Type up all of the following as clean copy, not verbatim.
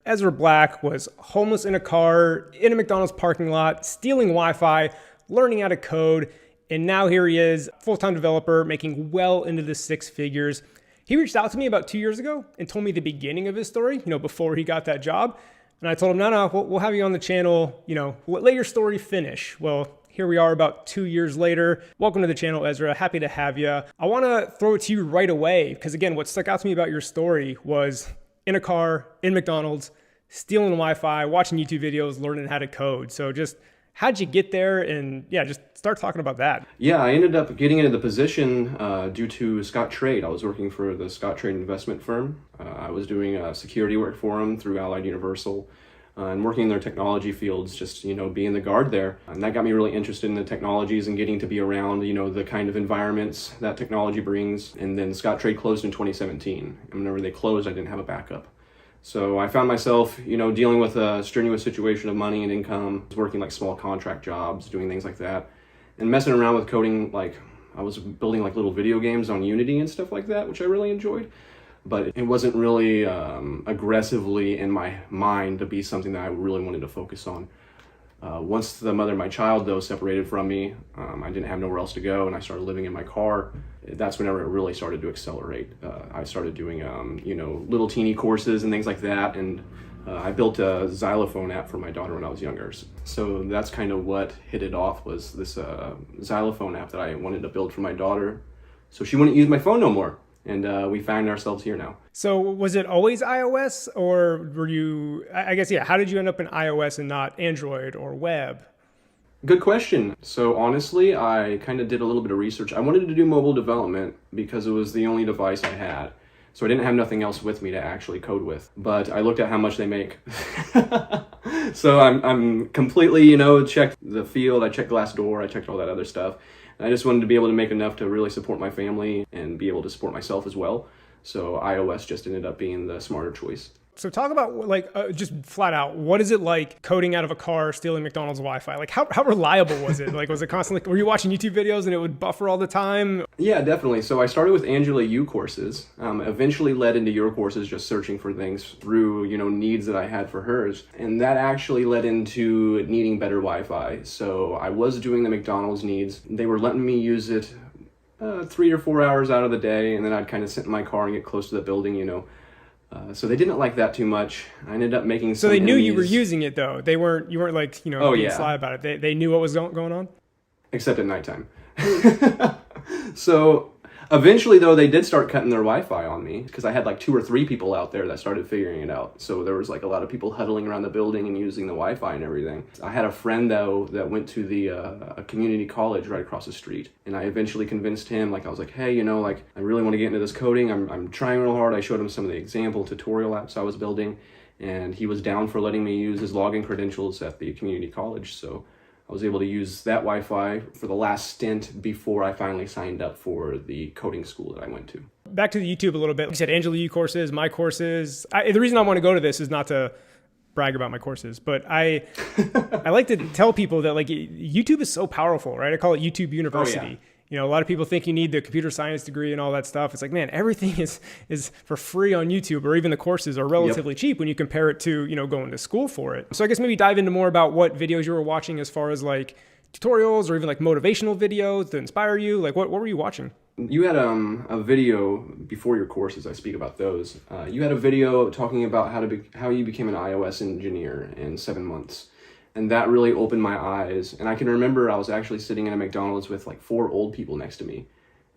Ezra Black was homeless in a car, in a McDonald's parking lot, stealing Wi-Fi, learning how to code, and now here he is, full-time developer, making well into the six figures. He reached out to me about 2 years ago and told me the beginning of his story, before he got that job. And I told him, no, we'll have you on the channel, let your story finish. Well, here we are about 2 years later. Welcome to the channel, Ezra. Happy to have you. I want to throw it to you right away because, again, what stuck out to me about your story was in a car, in McDonald's, stealing Wi-Fi, watching YouTube videos, learning how to code. So just how'd you get there? And yeah, just start talking about that. Yeah, I ended up getting into the position due to Scottrade. I was working for the Scottrade investment firm. I was doing security work for them through Allied Universal and working in their technology fields, just, being the guard there. And that got me really interested in the technologies and getting to be around, the kind of environments that technology brings. And then Scottrade closed in 2017. And whenever they closed, I didn't have a backup. So I found myself, dealing with a strenuous situation of money and income, working like small contract jobs, doing things like that, and messing around with coding. Like I was building like little video games on Unity and stuff like that, which I really enjoyed. But it wasn't really aggressively in my mind to be something that I really wanted to focus on. Once the mother of my child, though, separated from me, I didn't have nowhere else to go, and I started living in my car. That's whenever it really started to accelerate. I started doing, little teeny courses and things like that, and I built a xylophone app for my daughter when I was younger. So that's kind of what hit it off, was this xylophone app that I wanted to build for my daughter, so she wouldn't use my phone no more. And we find ourselves here now. So was it always iOS, or were you, I guess, yeah, how did you end up in iOS and not Android or web? Good question. So honestly, I kind of did a little bit of research. I wanted to do mobile development because it was the only device I had. So I didn't have nothing else with me to actually code with. But I looked at how much they make. So I'm completely, checked the field, I checked Glassdoor, I checked all that other stuff. I just wanted to be able to make enough to really support my family and be able to support myself as well. So iOS just ended up being the smarter choice. So talk about just flat out, what is it like coding out of a car, stealing McDonald's Wi-Fi? Like how reliable was it? Like, was it constantly, were you watching YouTube videos and it would buffer all the time? Yeah, definitely. So I started with Angela Yu courses, eventually led into your courses, just searching for things through, needs that I had for hers. And that actually led into needing better Wi-Fi. So I was doing the McDonald's needs. They were letting me use it 3 or 4 hours out of the day. And then I'd kind of sit in my car and get close to the building, so they didn't like that too much. I ended up making some So they knew enemies. you were using it though. You weren't like, being sly about it. They knew what was going on? Except at nighttime. So eventually though, they did start cutting their Wi-Fi on me because I had like 2 or 3 people out there that started figuring it out. So there was like a lot of people huddling around the building and using the Wi-Fi and everything. I had a friend though that went to the a community college right across the street. And I eventually convinced him, I was like, hey, I really want to get into this coding. I'm trying real hard. I showed him some of the example tutorial apps I was building, and he was down for letting me use his login credentials at the community college. So I was able to use that Wi-Fi for the last stint before I finally signed up for the coding school that I went to. Back to the YouTube a little bit. You said Angela Yu courses, my courses. The reason I want to go to this is not to brag about my courses, but I like to tell people that like YouTube is so powerful, right? I call it YouTube University. Oh, A yeah. lot of people think you need the computer science degree and all that stuff. It's like, man, everything is for free on YouTube, or even the courses are relatively cheap when you compare it to, going to school for it. So I guess maybe dive into more about what videos you were watching as far as like tutorials or even like motivational videos to inspire you. Like what were you watching? You had a video before your courses. I speak about those. You had a video talking about how you became an iOS engineer in 7 months. And that really opened my eyes. And I can remember I was actually sitting in a McDonald's with like 4 old people next to me.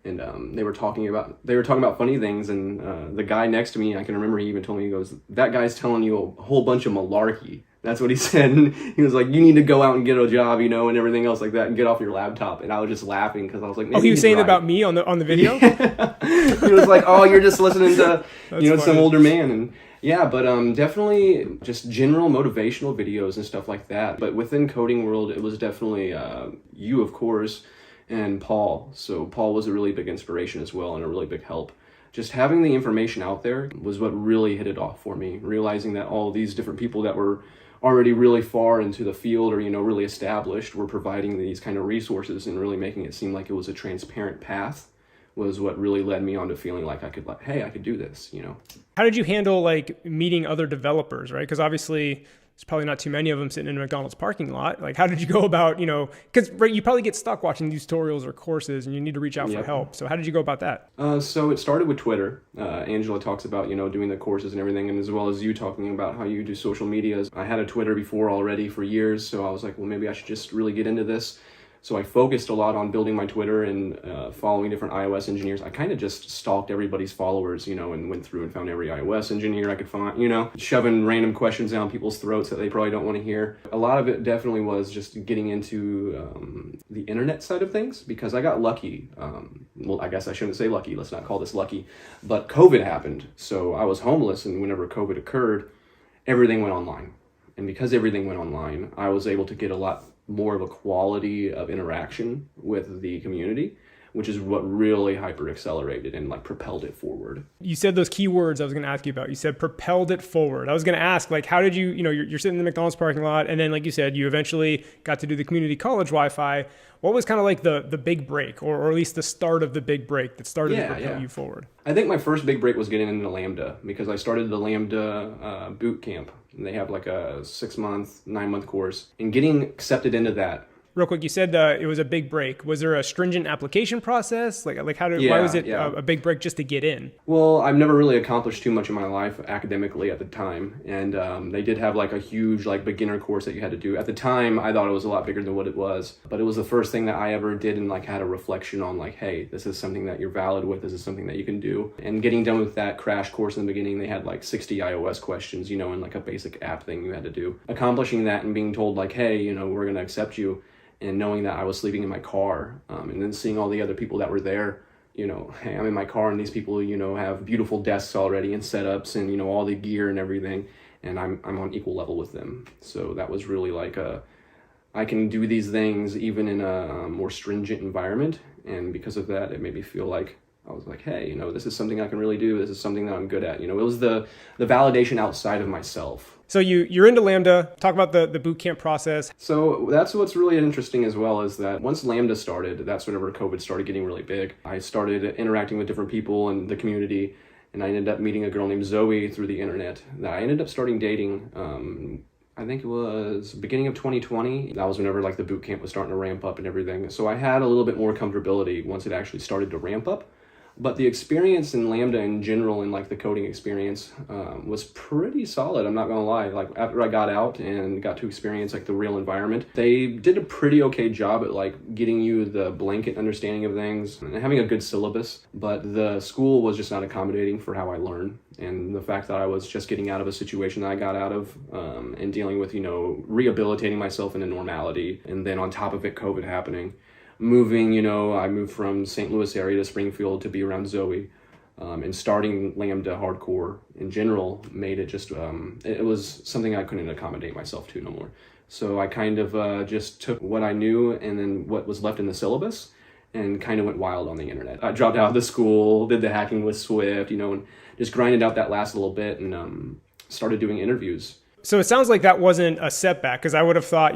And they were talking about funny things. And the guy next to me, I can remember he even told me, he goes, that guy's telling you a whole bunch of malarkey. That's what he said. And he was like, you need to go out and get a job, and everything else like that, and get off your laptop. And I was just laughing because I was like, oh, he was saying about me on the video? Yeah. He was like, oh, you're just listening to, funny. Some older man. And yeah, but definitely just general motivational videos and stuff like that. But within coding world, it was definitely you, of course, and Paul. So Paul was a really big inspiration as well and a really big help. Just having the information out there was what really hit it off for me, realizing that all these different people that were already really far into the field or, really established were providing these kind of resources and really making it seem like it was a transparent path was what really led me on to feeling like I could, like, hey, I could do this, you know. How did you handle like meeting other developers, right? Because obviously there's probably not too many of them sitting in a McDonald's parking lot. Like, how did you go about, because right, you probably get stuck watching these tutorials or courses and you need to reach out for help. So how did you go about that? So it started with Twitter. Angela talks about, doing the courses and everything, and as well as you talking about how you do social medias. I had a Twitter before already for years, so I was like, well, maybe I should just really get into this. So I focused a lot on building my Twitter and following different iOS engineers. I kind of just stalked everybody's followers, and went through and found every iOS engineer I could find, shoving random questions down people's throats that they probably don't want to hear. A lot of it definitely was just getting into the internet side of things, because I got lucky. Well, I guess I shouldn't say lucky. Let's not call this lucky. But COVID happened. So I was homeless, and whenever COVID occurred, everything went online. And because everything went online, I was able to get a lot more of a quality of interaction with the community, which is what really hyper accelerated and like propelled it forward. You said those keywords I was going to ask you about. You said propelled it forward. I was going to ask, like, how did you, you're sitting in the McDonald's parking lot, and then, like you said, you eventually got to do the community college Wi-Fi. What was kind of like the big break, or at least the start of the big break that started to propel you forward? I think my first big break was getting into Lambda, because I started the Lambda boot camp. And they have like a 6-month, 9-month course, and getting accepted into that. Real quick, you said it was a big break. Was there a stringent application process? Why was it a big break just to get in? Well, I've never really accomplished too much in my life academically at the time. And they did have like a huge like beginner course that you had to do. At the time, I thought it was a lot bigger than what it was. But it was the first thing that I ever did and like had a reflection on like, hey, this is something that you're valid with. This is something that you can do. And getting done with that crash course in the beginning, they had like 60 iOS questions, and like a basic app thing you had to do. Accomplishing that and being told like, hey, we're going to accept you. And knowing that I was sleeping in my car, and then seeing all the other people that were there, hey, I'm in my car and these people, have beautiful desks already and setups and, all the gear and everything. And I'm on equal level with them. So that was really like I can do these things even in a more stringent environment. And because of that, it made me feel like I was like, hey, this is something I can really do. This is something that I'm good at. It was the validation outside of myself. So you're into Lambda. Talk about the boot camp process. So that's what's really interesting as well, is that once Lambda started, that's whenever COVID started getting really big. I started interacting with different people in the community, and I ended up meeting a girl named Zoe through the internet that I ended up starting dating. I think it was beginning of 2020. That was whenever like the boot camp was starting to ramp up and everything. So I had a little bit more comfortability once it actually started to ramp up. But the experience in Lambda in general, and like the coding experience, was pretty solid. I'm not gonna lie. Like after I got out and got to experience like the real environment, they did a pretty okay job at like getting you the blanket understanding of things and having a good syllabus. But the school was just not accommodating for how I learn, and the fact that I was just getting out of a situation that I got out of, and dealing with rehabilitating myself into normality, and then on top of it, COVID happening. Moving, I moved from St. Louis area to Springfield to be around Zoe, and starting Lambda hardcore in general made it just, it was something I couldn't accommodate myself to no more. So I kind of just took what I knew and then what was left in the syllabus and kind of went wild on the internet. I dropped out of the school, did the hacking with Swift, and just grinded out that last little bit and started doing interviews. So it sounds like that wasn't a setback, because I would have thought,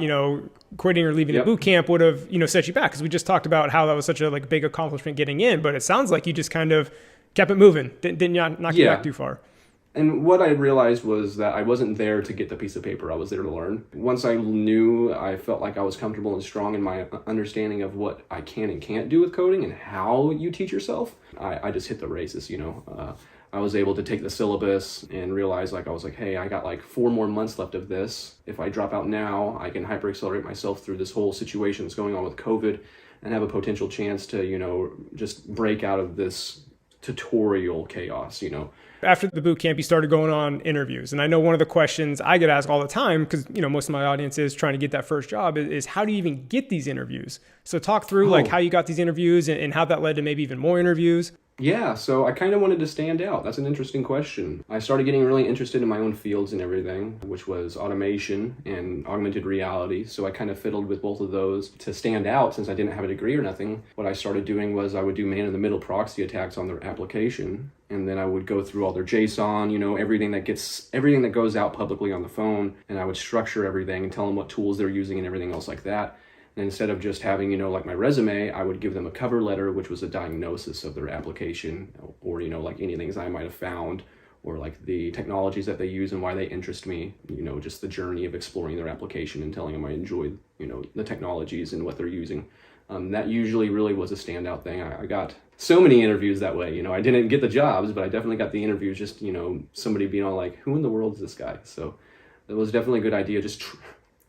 quitting or leaving the boot camp would have, set you back, because we just talked about how that was such a like big accomplishment getting in, but it sounds like you just kind of kept it moving, didn't knock you back too far. And what I realized was that I wasn't there to get the piece of paper. I was there to learn. Once I knew, I felt like I was comfortable and strong in my understanding of what I can and can't do with coding and how you teach yourself. I just hit the races, I was able to take the syllabus and realize I was like, hey, I got like 4 more months left of this. If I drop out now, I can hyper accelerate myself through this whole situation that's going on with COVID and have a potential chance to, just break out of this tutorial chaos, After the boot camp, you started going on interviews. And I know one of the questions I get asked all the time, because, most of my audience is trying to get that first job, is how do you even get these interviews? So talk through like how you got these interviews and how that led to maybe even more interviews. Yeah, so I kind of wanted to stand out. That's an interesting question. I started getting really interested in my own fields and everything, which was automation and augmented reality. So I kind of fiddled with both of those to stand out since I didn't have a degree or nothing. What I started doing was I would do man-in-the-middle proxy attacks on their application. And then I would go through all their JSON, everything that goes out publicly on the phone. And I would structure everything and tell them what tools they're using and everything else like that. And instead of just having, like my resume, I would give them a cover letter, which was a diagnosis of their application, or, like any things I might have found, or like the technologies that they use and why they interest me, just the journey of exploring their application and telling them I enjoyed, the technologies and what they're using. That usually really was a standout thing. I got so many interviews that way. I didn't get the jobs, but I definitely got the interviews, just, somebody being all like, who in the world is this guy? So it was definitely a good idea.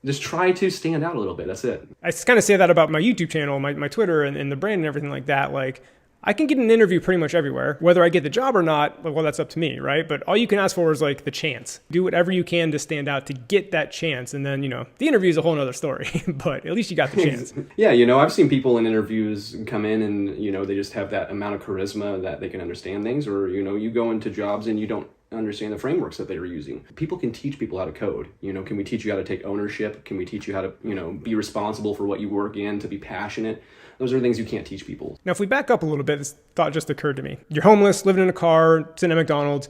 Just try to stand out a little bit. That's it. I kind of say that about my YouTube channel, my Twitter, and the brand and everything like that. Like, I can get an interview pretty much everywhere. Whether I get the job or not, well, that's up to me, right? But all you can ask for is like the chance. Do whatever you can to stand out to get that chance. And then, the interview is a whole other story, but at least you got the chance. Yeah, I've seen people in interviews come in and, they just have that amount of charisma that they can understand things. Or, you go into jobs and you don't understand the frameworks that they are using. People can teach people how to code. Can we teach you how to take ownership? Can we teach you how to, be responsible for what you work in, to be passionate? Those are things you can't teach people. Now, if we back up a little bit, this thought just occurred to me. You're homeless, living in a car, sitting at McDonald's.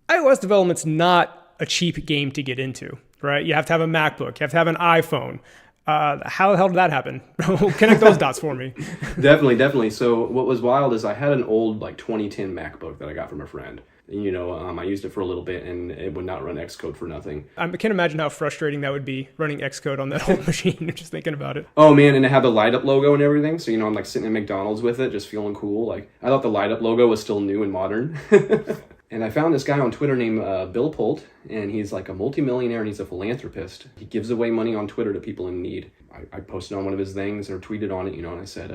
iOS development's not a cheap game to get into, right? You have to have a MacBook. You have to have an iPhone. How the hell did that happen? Connect those dots for me. Definitely. So what was wild is I had an old 2010 MacBook that I got from a friend. I used it for a little bit and it would not run Xcode for nothing. I can't imagine how frustrating that would be, running Xcode on that old machine, just thinking about it. Oh man, and it had the light up logo and everything. So, I'm sitting at McDonald's with it, just feeling cool. I thought the light up logo was still new and modern. And I found this guy on Twitter named Bill Pult, and he's a multimillionaire and he's a philanthropist. He gives away money on Twitter to people in need. I posted on one of his things or tweeted on it, and I said,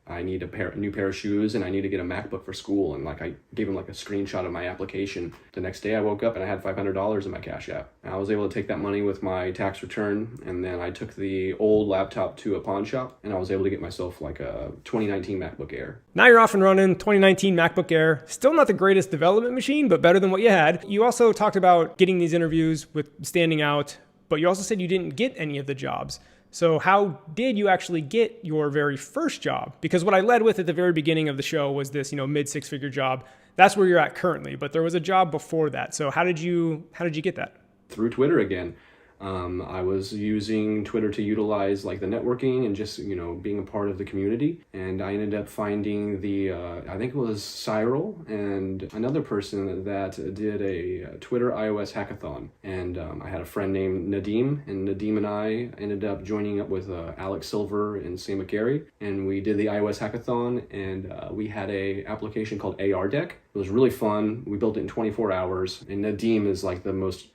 I need a new pair of shoes and I need to get a MacBook for school. And I gave him a screenshot of my application. The next day I woke up and I had $500 in my Cash App. I was able to take that money with my tax return, and then I took the old laptop to a pawn shop and I was able to get myself a 2019 MacBook Air. Now you're off and running, 2019 MacBook Air. Still not the greatest development machine, but better than what you had. You also talked about getting these interviews with standing out, but you also said you didn't get any of the jobs. So how did you actually get your very first job? Because what I led with at the very beginning of the show was this, mid six-figure job. That's where you're at currently, but there was a job before that. So how did you get that? Through Twitter again. I was using Twitter to utilize the networking and just, being a part of the community. And I ended up finding I think it was Cyril and another person that did a Twitter iOS hackathon. And I had a friend named Nadim, and Nadim and I ended up joining up with Alex Silver and Sam McGarry. And we did the iOS hackathon, and we had a application called AR Deck. It was really fun. We built it in 24 hours. And Nadim is the most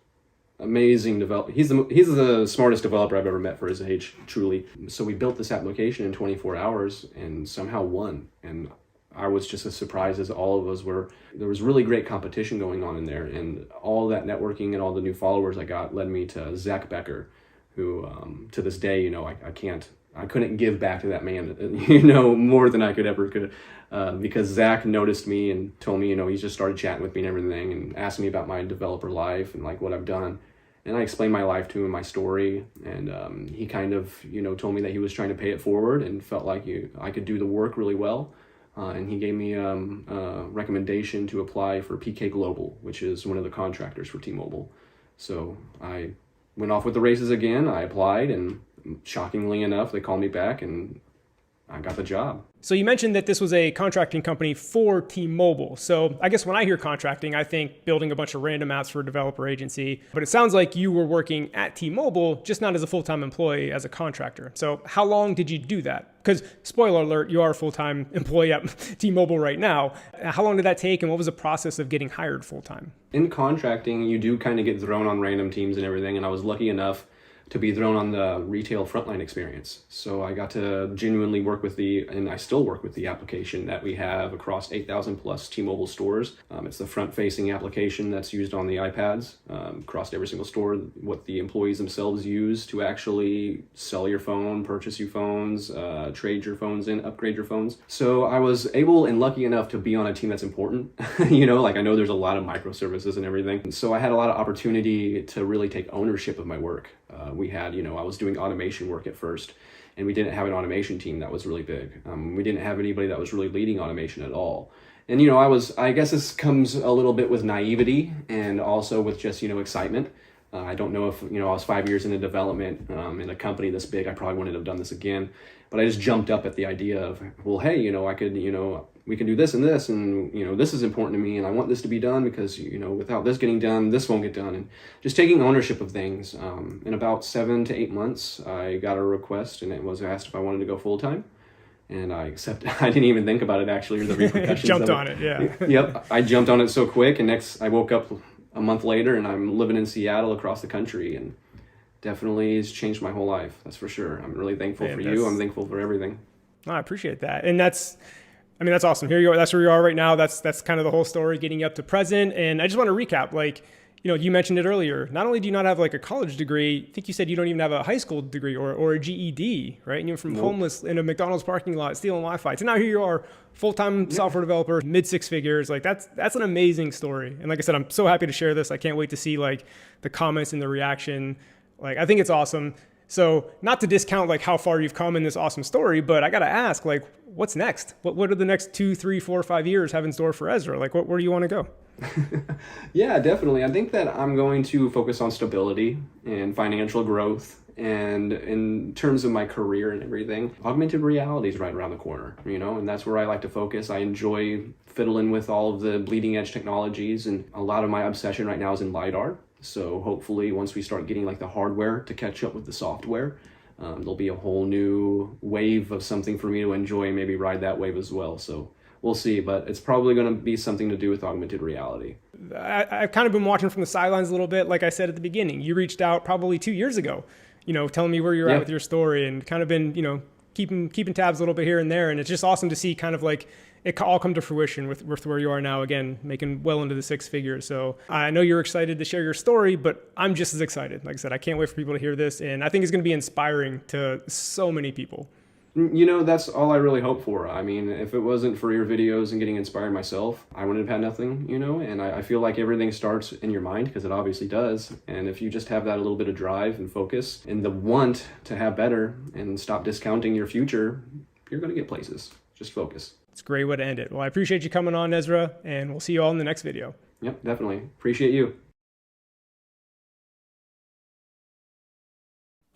amazing developer. He's the smartest developer I've ever met for his age, truly. So we built this application in 24 hours and somehow won. And I was just as surprised as all of us were. There was really great competition going on in there, and all that networking and all the new followers I got led me to Zach Becker, who to this day, I couldn't give back to that man, more than I could. Because Zach noticed me and told me, he's just started chatting with me and everything and asked me about my developer life and what I've done. And I explained my life to him, my story, and he kind of, told me that he was trying to pay it forward and felt like I could do the work really well. And he gave me a recommendation to apply for PK Global, which is one of the contractors for T-Mobile. So I went off with the races again. I applied, and shockingly enough, they called me back and I got the job. So you mentioned that this was a contracting company for T-Mobile. So I guess when I hear contracting, I think building a bunch of random apps for a developer agency. But it sounds like you were working at T-Mobile, just not as a full-time employee, as a contractor. So how long did you do that? Because spoiler alert, you are a full-time employee at T-Mobile right now. How long did that take, and what was the process of getting hired full-time? In contracting, you do kind of get thrown on random teams and everything, and I was lucky enough to be thrown on the retail frontline experience. So I got to genuinely work with and I still work with the application that we have across 8,000 plus T-Mobile stores. It's the front-facing application that's used on the iPads across every single store, what the employees themselves use to actually sell your phone, purchase your phones, trade your phones in, upgrade your phones. So I was able and lucky enough to be on a team that's important. I know there's a lot of microservices and everything. So I had a lot of opportunity to really take ownership of my work. I was doing automation work at first, and we didn't have an automation team that was really big. We didn't have anybody that was really leading automation at all. And, I guess this comes a little bit with naivety and also with just, excitement. I don't know if, I was 5 years into development in a company this big, I probably wouldn't have done this again. But I just jumped up at the idea of, well, hey, I could, we can do this and this, and, this is important to me, and I want this to be done because, without this getting done, this won't get done. And just taking ownership of things. In about 7 to 8 months, I got a request, and it was asked if I wanted to go full time. And I accepted. I didn't even think about it, actually, or the repercussions. Jumped on it, yeah. Yep, I jumped on it so quick, and I woke up a month later, and I'm living in Seattle across the country, and definitely has changed my whole life. That's for sure. I'm really thankful for you. I'm thankful for everything. I appreciate that, and that's awesome. Here you are. That's where you are right now. That's kind of the whole story, getting you up to present. And I just want to recap, you mentioned it earlier. Not only do you not have like a college degree, I think you said you don't even have a high school degree or a GED, right? And you're from homeless in a McDonald's parking lot stealing Wi-Fi. So now here you are, full-time software developer, mid six figures. Like that's an amazing story. And like I said, I'm so happy to share this. I can't wait to see like the comments and the reaction. Like I think it's awesome. So not to discount like how far you've come in this awesome story, but I got to ask, like, what's next? What are the next 2, 3, 4, 5 years have in store for Ezra? Like where do you want to go? Yeah, definitely. I think that I'm going to focus on stability and financial growth. And in terms of my career and everything, augmented reality is right around the corner, and that's where I like to focus. I enjoy fiddling with all of the bleeding edge technologies, and a lot of my obsession right now is in LiDAR. So hopefully once we start getting like the hardware to catch up with the software, there'll be a whole new wave of something for me to enjoy and maybe ride that wave as well. So we'll see, but it's probably going to be something to do with augmented reality. I've kind of been watching from the sidelines a little bit. Like I said at the beginning, you reached out probably 2 years ago, telling me where you're at with your story, and kind of been, keeping tabs a little bit here and there. And it's just awesome to see kind of like it all come to fruition with where you are now, again, making well into the six figures. So I know you're excited to share your story, but I'm just as excited. Like I said, I can't wait for people to hear this. And I think it's going to be inspiring to so many people. That's all I really hope for. I mean, if it wasn't for your videos and getting inspired myself, I wouldn't have had nothing, and I feel like everything starts in your mind, because it obviously does. And if you just have that a little bit of drive and focus and the want to have better and stop discounting your future, you're going to get places. Just focus. It's a great way to end it. Well, I appreciate you coming on, Ezra, and we'll see you all in the next video. Yep, definitely. Appreciate you.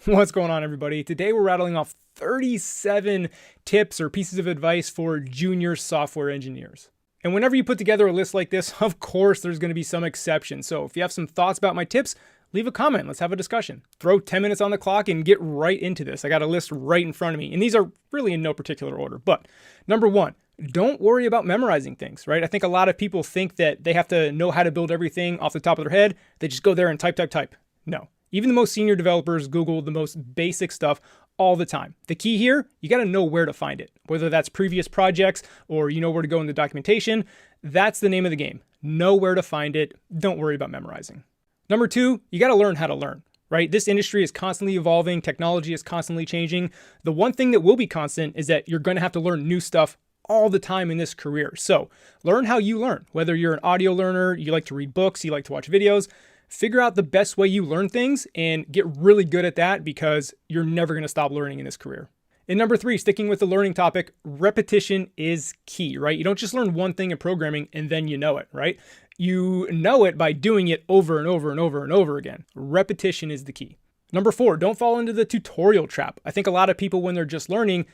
What's going on, everybody? Today we're rattling off 37 tips or pieces of advice for junior software engineers. And whenever you put together a list like this, of course, there's going to be some exceptions. So if you have some thoughts about my tips, leave a comment. Let's have a discussion. Throw 10 minutes on the clock and get right into this. I got a list right in front of me. And these are really in no particular order. But number one, don't worry about memorizing things, right? I think a lot of people think that they have to know how to build everything off the top of their head. They just go there and type. No. Even the most senior developers Google the most basic stuff all the time. The key here, you got to know where to find it, whether that's previous projects or you know where to go in the documentation. That's the name of the game. Know where to find it. Don't worry about memorizing. Number two, you got to learn how to learn, right? This industry is constantly evolving. Technology is constantly changing. The one thing that will be constant is that you're going to have to learn new stuff all the time in this career. So learn how you learn, whether you're an audio learner, you like to read books, you like to watch videos. Figure out the best way you learn things and get really good at that, because you're never going to stop learning in this career. And number three, sticking with the learning topic, repetition is key, right? You don't just learn one thing in programming and then you know it, right? You know it by doing it over and over and over and over again. Repetition is the key. Number four, don't fall into the tutorial trap. I think a lot of people, when they're just learning,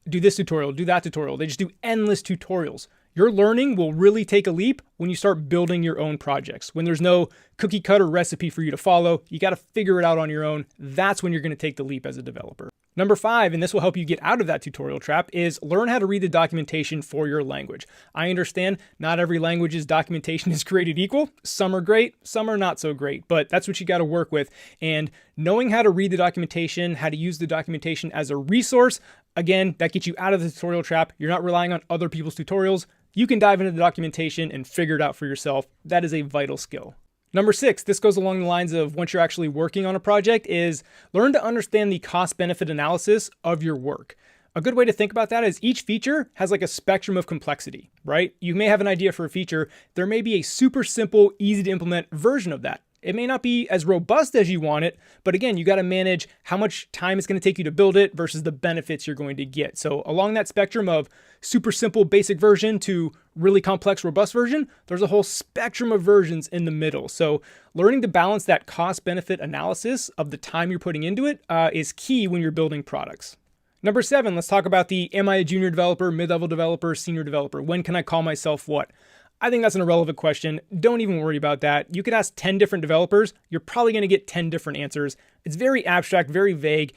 do this tutorial, do that tutorial. They just do endless tutorials. Your learning will really take a leap when you start building your own projects. When there's no cookie cutter recipe for you to follow, you got to figure it out on your own. That's when you're going to take the leap as a developer. Number five, and this will help you get out of that tutorial trap, is learn how to read the documentation for your language. I understand not every language's documentation is created equal. Some are great, some are not so great, but that's what you got to work with. And knowing how to read the documentation, how to use the documentation as a resource, again, that gets you out of the tutorial trap. You're not relying on other people's tutorials. You can dive into the documentation and figure it out for yourself. That is a vital skill. Number six, this goes along the lines of once you're actually working on a project, is learn to understand the cost-benefit analysis of your work. A good way to think about that is each feature has like a spectrum of complexity, right? You may have an idea for a feature. There may be a super simple, easy to implement version of that. It may not be as robust as you want it, but again, you got to manage how much time it's going to take you to build it versus the benefits you're going to get. So along that spectrum of super simple basic version to really complex robust version, there's a whole spectrum of versions in the middle. So learning to balance that cost benefit analysis of the time you're putting into it is key when you're building products. Number 7, let's talk about the am I a junior developer, mid-level developer, senior developer? When can I call myself what? I think that's an irrelevant question. Don't even worry about that. You could ask 10 different developers. You're probably going to get 10 different answers. It's very abstract, very vague.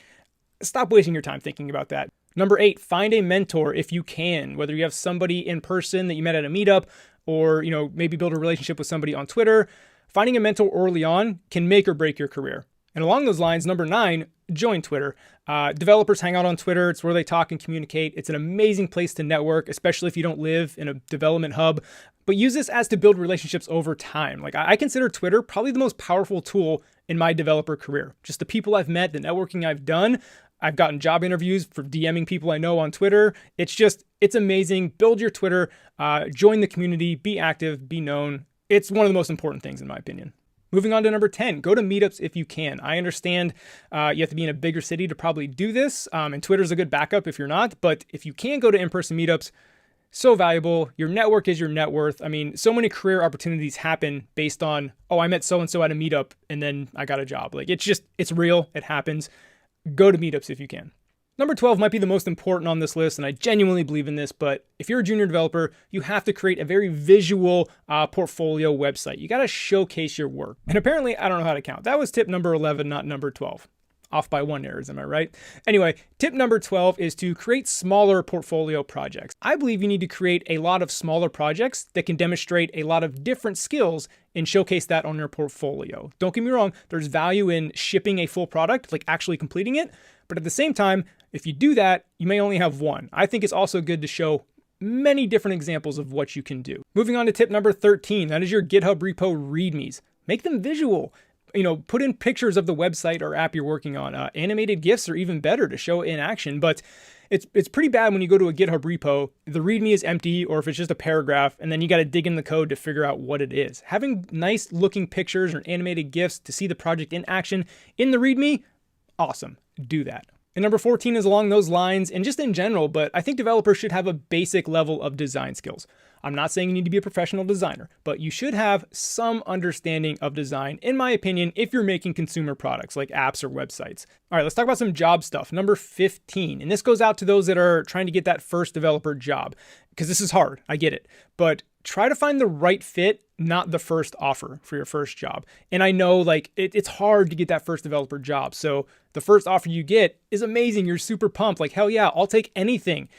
Stop wasting your time thinking about that. Number 8, find a mentor if you can, whether you have somebody in person that you met at a meetup or, maybe build a relationship with somebody on Twitter. Finding a mentor early on can make or break your career. And along those lines, number 9, join Twitter. Developers hang out on Twitter. It's where they talk and communicate. It's an amazing place to network, especially if you don't live in a development hub. But use this as to build relationships over time. Like I consider Twitter probably the most powerful tool in my developer career. Just the people I've met, the networking I've done. I've gotten job interviews for DMing people I know on Twitter. It's amazing. Build your Twitter, join the community, be active, be known. It's one of the most important things in my opinion. Moving on to number 10, go to meetups if you can. I understand you have to be in a bigger city to probably do this, and Twitter's a good backup if you're not, but if you can go to in-person meetups, so valuable. Your network is your net worth. I mean, so many career opportunities happen based on, I met so-and-so at a meetup and then I got a job. Like it's real, it happens. Go to meetups if you can. Number 12 might be the most important on this list, and I genuinely believe in this, but if you're a junior developer, you have to create a very visual portfolio website. You got to showcase your work. And apparently, I don't know how to count. That was tip number 11, not number 12. Off by 1 errors, am I right? Anyway, tip number 12 is to create smaller portfolio projects. I believe you need to create a lot of smaller projects that can demonstrate a lot of different skills and showcase that on your portfolio. Don't get me wrong, there's value in shipping a full product, like actually completing it. But at the same time, if you do that, you may only have one. I think it's also good to show many different examples of what you can do. Moving on to tip number 13, that is your GitHub repo READMEs. Make them visual. Put in pictures of the website or app you're working on. Animated GIFs are even better to show in action, but it's pretty bad when you go to a GitHub repo, the README is empty, or if it's just a paragraph, and then you got to dig in the code to figure out what it is. Having nice looking pictures or animated GIFs to see the project in action in the README, awesome. Do that. And number 14 is along those lines and just in general, but I think developers should have a basic level of design skills. I'm not saying you need to be a professional designer, but you should have some understanding of design, in my opinion, if you're making consumer products like apps or websites. All right, let's talk about some job stuff. Number 15, and this goes out to those that are trying to get that first developer job, because this is hard, I get it, but try to find the right fit, not the first offer for your first job. And I know it's hard to get that first developer job. So the first offer you get is amazing. You're super pumped. Like, hell yeah, I'll take anything.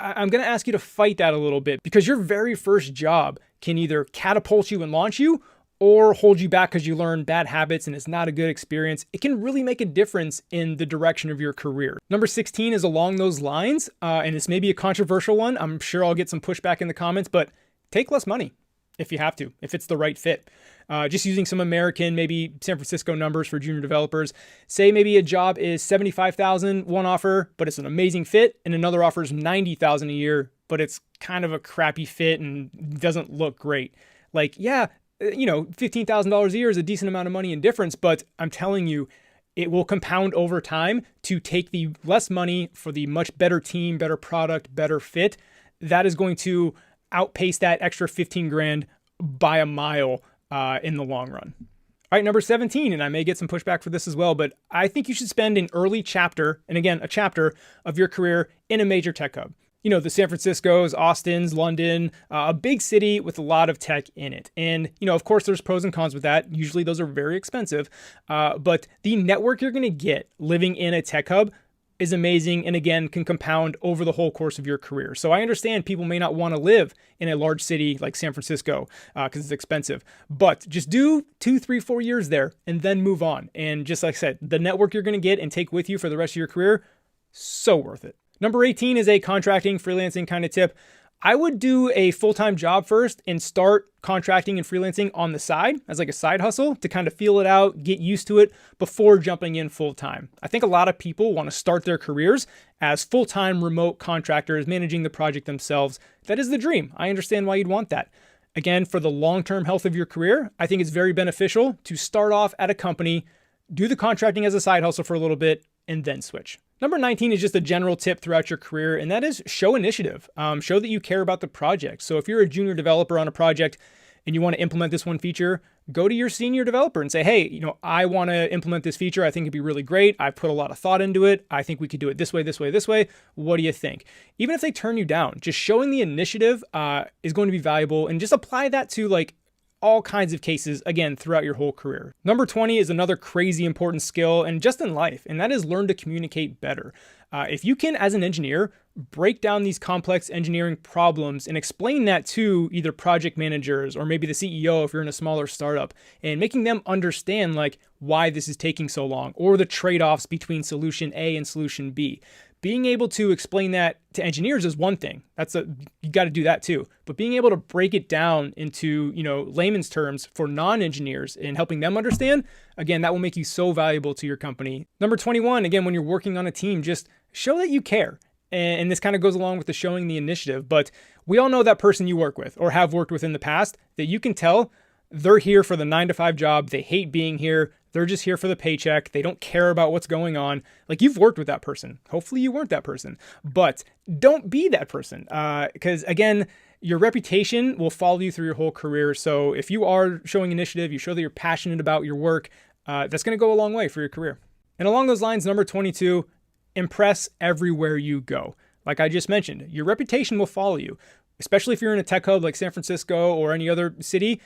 I'm going to ask you to fight that a little bit, because your very first job can either catapult you and launch you or hold you back because you learn bad habits and it's not a good experience. It can really make a difference in the direction of your career. Number 16 is along those lines, and it's maybe a controversial one. I'm sure I'll get some pushback in the comments, but take less money if you have to, if it's the right fit. Just using some American, maybe San Francisco numbers for junior developers. Say maybe a job is $75,000 one offer, but it's an amazing fit, and another offer is $90,000 a year, but it's kind of a crappy fit and doesn't look great. $15,000 a year is a decent amount of money in difference, but I'm telling you, it will compound over time to take the less money for the much better team, better product, better fit. That is going to outpace that extra 15 grand by a mile in the long run. All right, number 17, and I may get some pushback for this as well, but I think you should spend an early chapter, and again, a chapter of your career in a major tech hub. The San Franciscos, Austins, London, a big city with a lot of tech in it. And, of course, there's pros and cons with that. Usually those are very expensive, but the network you're going to get living in a tech hub is amazing, and again, can compound over the whole course of your career. So I understand people may not want to live in a large city like San Francisco because it's expensive, but just do 2, 3, 4 years there and then move on. And just like I said, the network you're going to get and take with you for the rest of your career, so worth it. Number 18 is a contracting, freelancing kind of tip. I would do a full-time job first and start contracting and freelancing on the side as like a side hustle to kind of feel it out, get used to it before jumping in full-time. I think a lot of people want to start their careers as full-time remote contractors managing the project themselves. That is the dream. I understand why you'd want that. Again, for the long-term health of your career, I think it's very beneficial to start off at a company, do the contracting as a side hustle for a little bit, and then switch. Number 19 is just a general tip throughout your career, and that is show initiative. Show that you care about the project. So if you're a junior developer on a project and you want to implement this one feature, go to your senior developer and say, hey, I want to implement this feature. I think it'd be really great. I've put a lot of thought into it. I think we could do it this way, this way, this way. What do you think? Even if they turn you down, just showing the initiative is going to be valuable, and just apply that to all kinds of cases, again, throughout your whole career. Number 20 is another crazy important skill, and just in life, and that is learn to communicate better. If you can, as an engineer, break down these complex engineering problems and explain that to either project managers or maybe the CEO if you're in a smaller startup, and making them understand why this is taking so long, or the trade-offs between solution A and solution B. Being able to explain that to engineers is one thing. You got to do that too. But being able to break it down into, layman's terms for non-engineers and helping them understand, again, that will make you so valuable to your company. Number 21, again, when you're working on a team, just show that you care. And this kind of goes along with the showing the initiative, but we all know that person you work with or have worked with in the past that you can tell they're here for the 9-to-5 job. They hate being here. They're just here for the paycheck. They don't care about what's going on. You've worked with that person. Hopefully you weren't that person, but don't be that person. Because again, your reputation will follow you through your whole career. So if you are showing initiative, you show that you're passionate about your work, that's going to go a long way for your career. And along those lines, number 22, impress everywhere you go. Like I just mentioned, your reputation will follow you, especially if you're in a tech hub like San Francisco or any other city.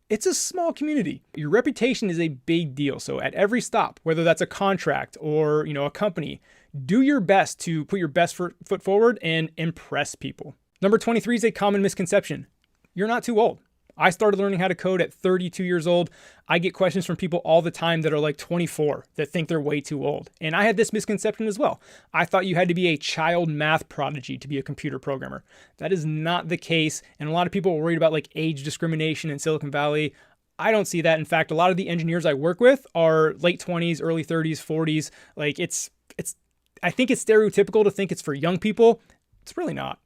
It's a small community. Your reputation is a big deal. So at every stop, whether that's a contract or, a company, do your best to put your best foot forward and impress people. Number 23 is a common misconception. You're not too old. I started learning how to code at 32 years old. I get questions from people all the time that are 24 that think they're way too old. And I had this misconception as well. I thought you had to be a child math prodigy to be a computer programmer. That is not the case. And a lot of people are worried about age discrimination in Silicon Valley. I don't see that. In fact, a lot of the engineers I work with are late 20s, early 30s, 40s. I think it's stereotypical to think it's for young people. It's really not.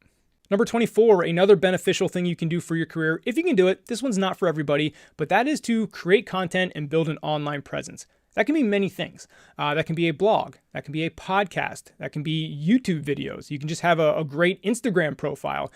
Number 24, another beneficial thing you can do for your career, if you can do it, this one's not for everybody, but that is to create content and build an online presence. That can be many things. That can be a blog, that can be a podcast, that can be YouTube videos. You can just have a great Instagram profile.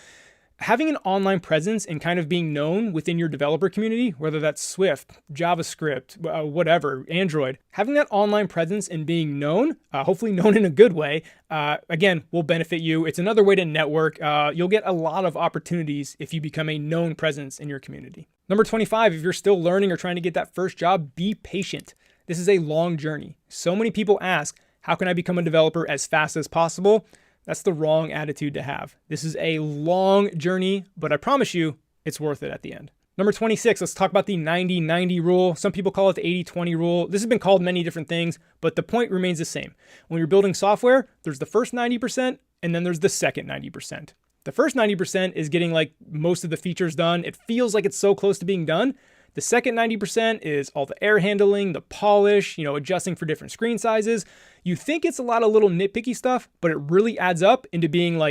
Having an online presence and kind of being known within your developer community, whether that's Swift, JavaScript, whatever, Android, having that online presence and being known, hopefully known in a good way, again, will benefit you. It's another way to network. You'll get a lot of opportunities if you become a known presence in your community. Number 25, if you're still learning or trying to get that first job, be patient. This is a long journey. So many people ask, how can I become a developer as fast as possible? That's the wrong attitude to have. This is a long journey, but I promise you, it's worth it at the end. Number 26, let's talk about the 90-90 rule. Some people call it the 80-20 rule. This has been called many different things, but the point remains the same. When you're building software, there's the first 90%, and then there's the second 90%. The first 90% is getting most of the features done. It feels like it's so close to being done. The second 90% is all the error handling, the polish, adjusting for different screen sizes. You think it's a lot of little nitpicky stuff, but it really adds up into being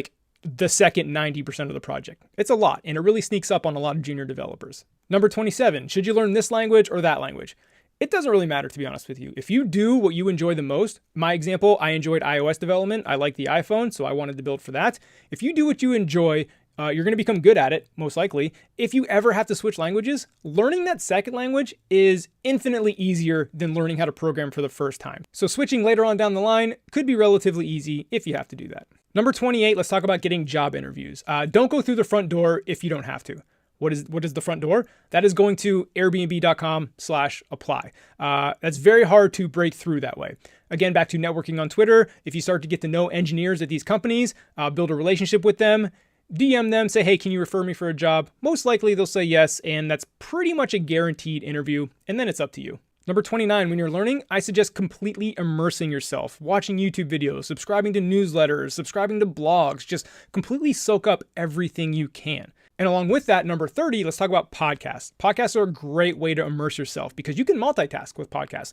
the second 90% of the project. It's a lot, and it really sneaks up on a lot of junior developers. Number 27, should you learn this language or that language? It doesn't really matter, to be honest with you. If you do what you enjoy the most, my example, I enjoyed iOS development. I like the iPhone, so I wanted to build for that. If you do what you enjoy, you're going to become good at it, most likely. If you ever have to switch languages, learning that second language is infinitely easier than learning how to program for the first time. So switching later on down the line could be relatively easy if you have to do that. Number 28, let's talk about getting job interviews. Don't go through the front door if you don't have to. What is the front door? That is going to airbnb.com/apply. That's very hard to break through that way. Again, back to networking on Twitter. If you start to get to know engineers at these companies, build a relationship with them, DM them, say, hey, can you refer me for a job? Most likely they'll say yes, and that's pretty much a guaranteed interview, and then it's up to you. Number 29, when you're learning, I suggest completely immersing yourself, watching YouTube videos, subscribing to newsletters, subscribing to blogs, just completely soak up everything you can. And along with that, number 30, let's talk about podcasts. Podcasts are a great way to immerse yourself because you can multitask with podcasts.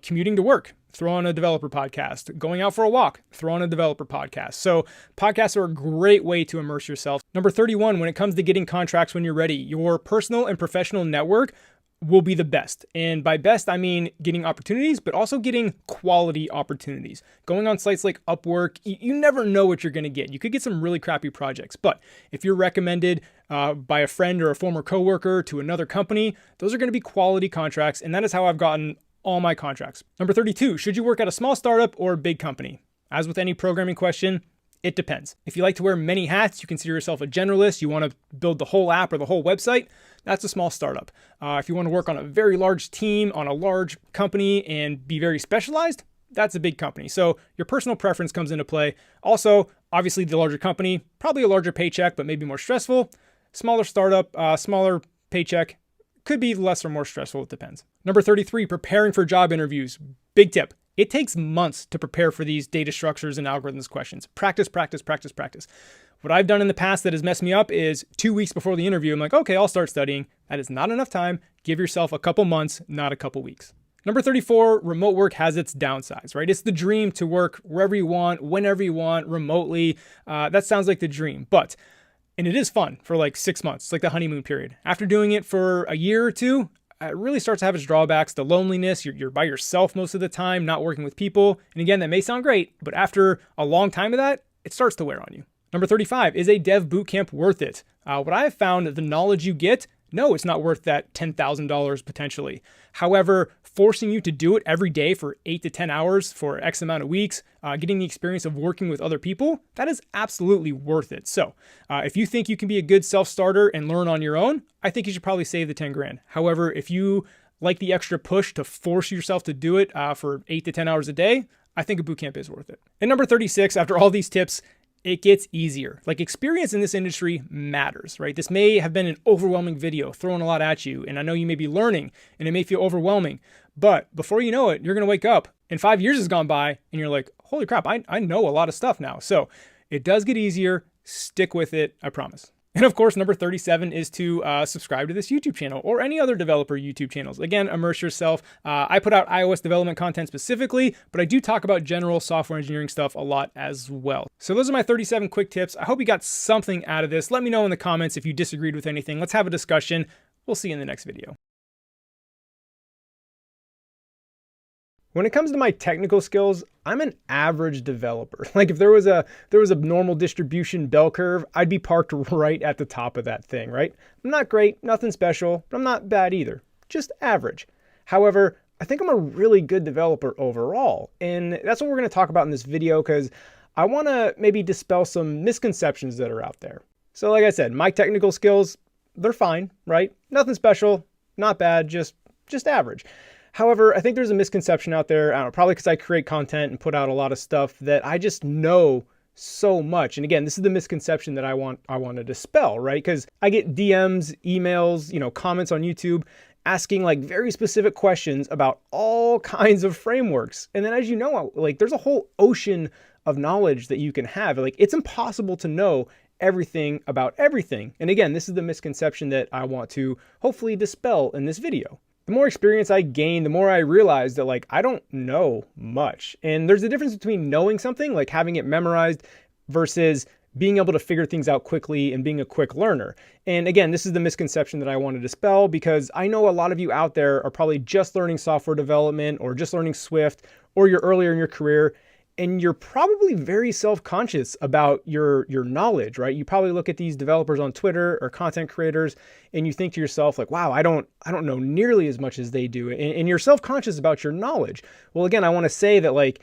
Commuting to work, throw on a developer podcast. Going out for a walk, throw on a developer podcast. So podcasts are a great way to immerse yourself. Number 31, when it comes to getting contracts when you're ready, your personal and professional network will be the best. And by best, I mean getting opportunities, but also getting quality opportunities. Going on sites like Upwork, you never know what you're going to get. You could get some really crappy projects, but if you're recommended by a friend or a former coworker to another company, those are going to be quality contracts. And that is how I've gotten all my contracts. Number 32, should you work at a small startup or a big company? As with any programming question, it depends. If you like to wear many hats, you consider yourself a generalist, you want to build the whole app or the whole website, that's a small startup. If you want to work on a very large team, on a large company, and be very specialized, that's a big company. So your personal preference comes into play. Also, obviously the larger company, probably a larger paycheck, but maybe more stressful. Smaller startup, smaller paycheck, could be less or more stressful, it depends. Number 33, preparing for job interviews. Big tip. It takes months to prepare for these data structures and algorithms questions. Practice, practice, practice, practice. What I've done in the past that has messed me up is 2 weeks before the interview, I'm like, okay, I'll start studying. That is not enough time. Give yourself a couple months, not a couple weeks. Number 34, remote work has its downsides, right? It's the dream to work wherever you want, whenever you want, remotely. That sounds like the dream, and it is fun for like 6 months. It's like the honeymoon period. After doing it for a year or two, it really starts to have its drawbacks. The loneliness, you're by yourself most of the time, not working with people. And again, that may sound great, but after a long time of that, it starts to wear on you. Number 35, is a dev bootcamp worth it? What I have found, the knowledge you get, no, it's not worth that $10,000 potentially. However, forcing you to do it every day for 8 to 10 hours for X amount of weeks, getting the experience of working with other people, that is absolutely worth it. So if you think you can be a good self-starter and learn on your own, I think you should probably save the 10 grand. However, if you like the extra push to force yourself to do it for 8 to 10 hours a day, I think a bootcamp is worth it. And number 36, after all these tips, it gets easier. Like, experience in this industry matters, right? This may have been an overwhelming video throwing a lot at you, and I know you may be learning and it may feel overwhelming, but before you know it, you're going to wake up and 5 years has gone by and you're like, holy crap, I know a lot of stuff now. So it does get easier. Stick with it, I promise. And of course, number 37 is to subscribe to this YouTube channel or any other developer YouTube channels. Again, immerse yourself. I put out iOS development content specifically, but I do talk about general software engineering stuff a lot as well. So those are my 37 quick tips. I hope you got something out of this. Let me know in the comments if you disagreed with anything. Let's have a discussion. We'll see you in the next video. When it comes to my technical skills, I'm an average developer. Like, if there was a normal distribution bell curve, I'd be parked right at the top of that thing, right? I'm not great, nothing special, but I'm not bad either. Just average. However, I think I'm a really good developer overall. And that's what we're going to talk about in this video, because I want to maybe dispel some misconceptions that are out there. So like I said, my technical skills, they're fine, right? Nothing special, not bad, just average. However, I think there's a misconception out there, I don't know, probably because I create content and put out a lot of stuff, that I just know so much. And again, this is the misconception that I want to dispel, right? Because I get DMs, emails, comments on YouTube asking like very specific questions about all kinds of frameworks. And then, as you know, like, there's a whole ocean of knowledge that you can have. Like, it's impossible to know everything about everything. And again, this is the misconception that I want to hopefully dispel in this video. The more experience I gain, the more I realize that, like, I don't know much. And there's a difference between knowing something, like having it memorized, versus being able to figure things out quickly and being a quick learner. And again, this is the misconception that I want to dispel, because I know a lot of you out there are probably just learning software development or just learning Swift, or you're earlier in your career, and you're probably very self-conscious about your knowledge, right? You probably look at these developers on Twitter or content creators and you think to yourself like, wow, I don't know nearly as much as they do. And you're self-conscious about your knowledge. Well, again, I want to say that, like,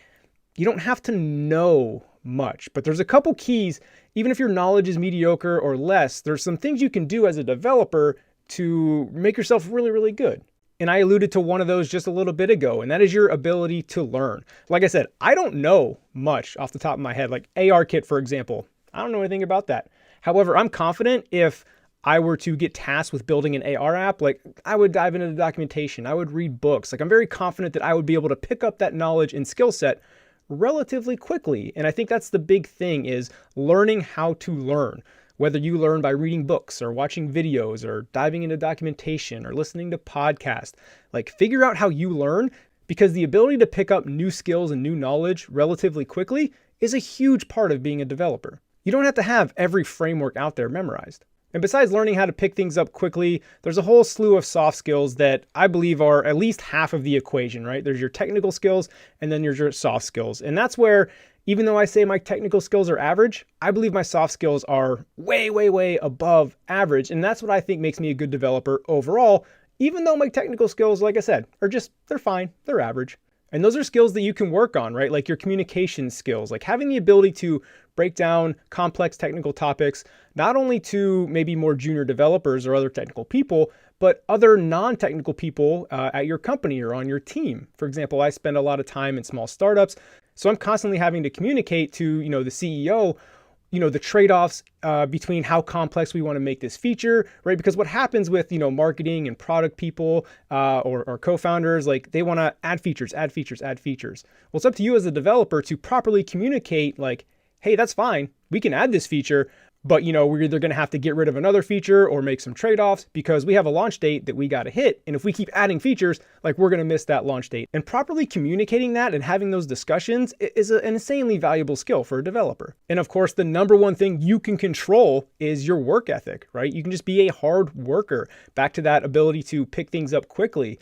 you don't have to know much, but there's a couple keys. Even if your knowledge is mediocre or less, there's some things you can do as a developer to make yourself really, really good. And I alluded to one of those just a little bit ago, and that is your ability to learn. Like I said, I don't know much off the top of my head. Like ARKit, for example, I don't know anything about that. However, I'm confident if I were to get tasked with building an AR app, like, I would dive into the documentation, I would read books. Like, I'm very confident that I would be able to pick up that knowledge and skill set relatively quickly. And I think that's the big thing, is learning how to learn. Whether you learn by reading books or watching videos or diving into documentation or listening to podcasts, like figure out how you learn, because the ability to pick up new skills and new knowledge relatively quickly is a huge part of being a developer. You don't have to have every framework out there memorized. And besides learning how to pick things up quickly, there's a whole slew of soft skills that I believe are at least half of the equation, right? There's your technical skills and then there's your soft skills. And that's where, even though I say my technical skills are average, I believe my soft skills are way, way, way above average. And that's what I think makes me a good developer overall, even though my technical skills, like I said, they're fine, they're average. And those are skills that you can work on, right? Like your communication skills, like having the ability to break down complex technical topics, not only to maybe more junior developers or other technical people, but other non-technical people at your company or on your team. For example, I spend a lot of time in small startups, so I'm constantly having to communicate to, the CEO, the trade-offs between how complex we want to make this feature, right? Because what happens with, marketing and product people or co-founders, like they want to add features. Well, it's up to you as a developer to properly communicate like, hey, that's fine. We can add this feature, but we're either going to have to get rid of another feature or make some trade-offs because we have a launch date that we got to hit. And if we keep adding features, like we're going to miss that launch date. And properly communicating that and having those discussions is an insanely valuable skill for a developer. And of course, the number one thing you can control is your work ethic, right? You can just be a hard worker. Back to that ability to pick things up quickly,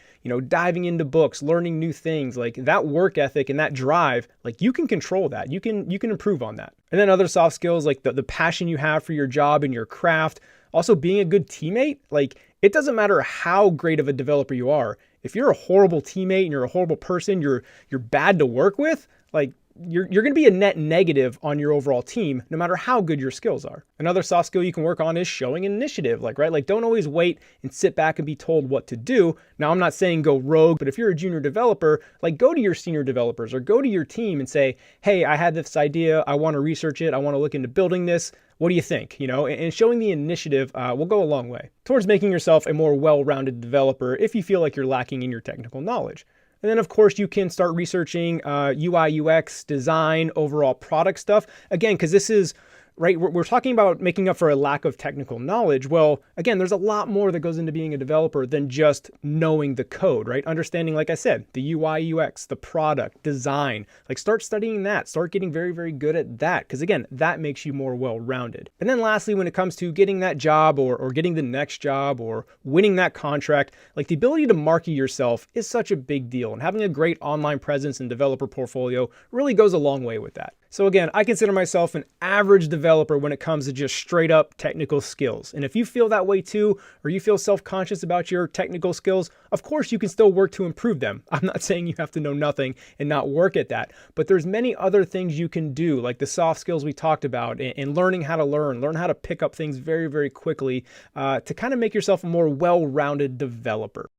diving into books, learning new things, like that work ethic and that drive, like you can control that. You can improve on that. And then other soft skills like the passion you have for your job and your craft. Also being a good teammate, like it doesn't matter how great of a developer you are. If you're a horrible teammate and you're a horrible person, you're bad to work with, like you're going to be a net negative on your overall team, no matter how good your skills are. Another soft skill you can work on is showing initiative, right? Don't always wait and sit back and be told what to do. Now, I'm not saying go rogue, but if you're a junior developer, like go to your senior developers or go to your team and say, hey, I had this idea. I want to research it. I want to look into building this. What do you think? And showing the initiative will go a long way towards making yourself a more well-rounded developer if you feel like you're lacking in your technical knowledge. And then, of course, you can start researching UI, UX, design, overall product stuff. Again, because this is, right, we're talking about making up for a lack of technical knowledge. Well, again, there's a lot more that goes into being a developer than just knowing the code, right? Understanding, like I said, the UI, UX, the product, design. Like start studying that. Start getting very, very good at that. Because again, that makes you more well-rounded. And then lastly, when it comes to getting that job or getting the next job or winning that contract, like the ability to market yourself is such a big deal. And having a great online presence and developer portfolio really goes a long way with that. So again, I consider myself an average developer when it comes to just straight up technical skills. And if you feel that way too, or you feel self-conscious about your technical skills, of course you can still work to improve them. I'm not saying you have to know nothing and not work at that, but there's many other things you can do, like the soft skills we talked about and learning how to learn how to pick up things very, very quickly to kind of make yourself a more well-rounded developer.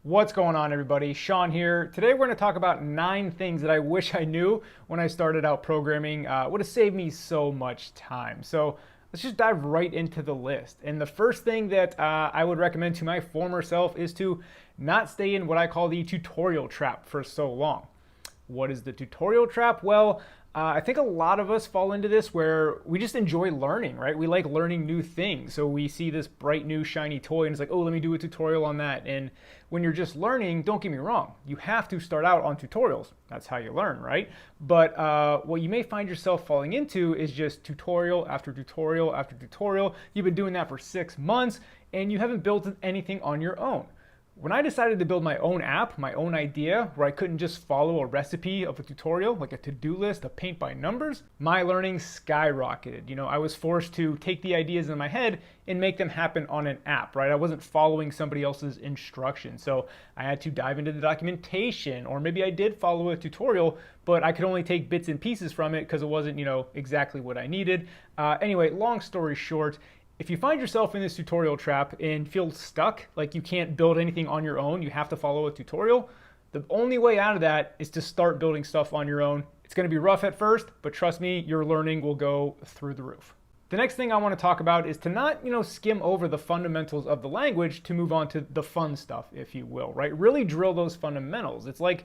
What's going on, everybody? Sean here. Today we're going to talk about 9 things that I wish I knew when I started out programming. Would have saved me so much time. So let's just dive right into the list. And the first thing that I would recommend to my former self is to not stay in what I call the tutorial trap for so long. What is the tutorial trap? Well, I think a lot of us fall into this where we just enjoy learning, right? We like learning new things. So we see this bright new shiny toy and it's like, oh, let me do a tutorial on that. And when you're just learning, don't get me wrong, you have to start out on tutorials. That's how you learn, right? But what you may find yourself falling into is just tutorial after tutorial after tutorial. You've been doing that for 6 months and you haven't built anything on your own. When I decided to build my own app, my own idea, where I couldn't just follow a recipe of a tutorial, like a to-do list, a paint by numbers, my learning skyrocketed. I was forced to take the ideas in my head and make them happen on an app, right? I wasn't following somebody else's instructions. So I had to dive into the documentation, or maybe I did follow a tutorial, but I could only take bits and pieces from it because it wasn't, exactly what I needed. Anyway, long story short, if you find yourself in this tutorial trap and feel stuck, like you can't build anything on your own, you have to follow a tutorial, the only way out of that is to start building stuff on your own. It's going to be rough at first, but trust me, your learning will go through the roof. The next thing I want to talk about is to not, skim over the fundamentals of the language to move on to the fun stuff, if you will, right? Really drill those fundamentals. It's like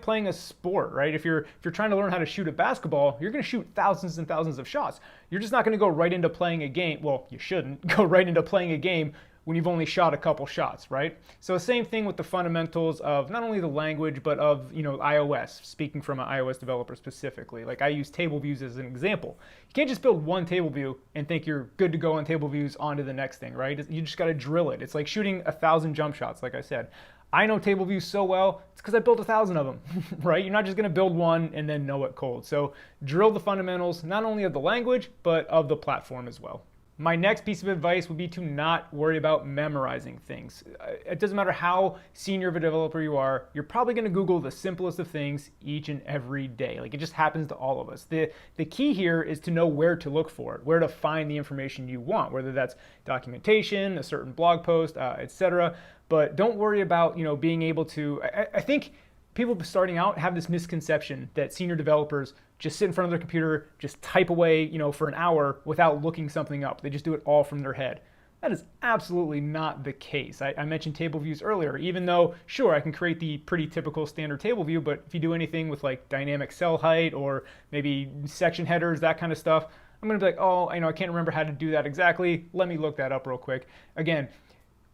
playing a sport, right? If you're trying to learn how to shoot a basketball, you're going to shoot thousands and thousands of shots. You're just not going to go right into playing a game. Well, you shouldn't go right into playing a game when you've only shot a couple shots, right? So same thing with the fundamentals of not only the language, but of, iOS, speaking from an iOS developer specifically. Like I use table views as an example. You can't just build one table view and think you're good to go on table views onto the next thing, right? You just got to drill it. It's like shooting 1,000 jump shots, like I said. I know table views so well, it's because I built 1,000 of them, right? You're not just gonna build one and then know it cold. So drill the fundamentals, not only of the language, but of the platform as well. My next piece of advice would be to not worry about memorizing things. It doesn't matter how senior of a developer you are, you're probably gonna Google the simplest of things each and every day. Like it just happens to all of us. The key here is to know where to look for it, where to find the information you want, whether that's documentation, a certain blog post, etc. But don't worry about, being able to, I think people starting out have this misconception that senior developers just sit in front of their computer, just type away, for an hour without looking something up. They just do it all from their head. That is absolutely not the case. I mentioned table views earlier, even though, sure, I can create the pretty typical standard table view, but if you do anything with like dynamic cell height or maybe section headers, that kind of stuff, I'm gonna be like, oh, I can't remember how to do that exactly. Let me look that up real quick. Again,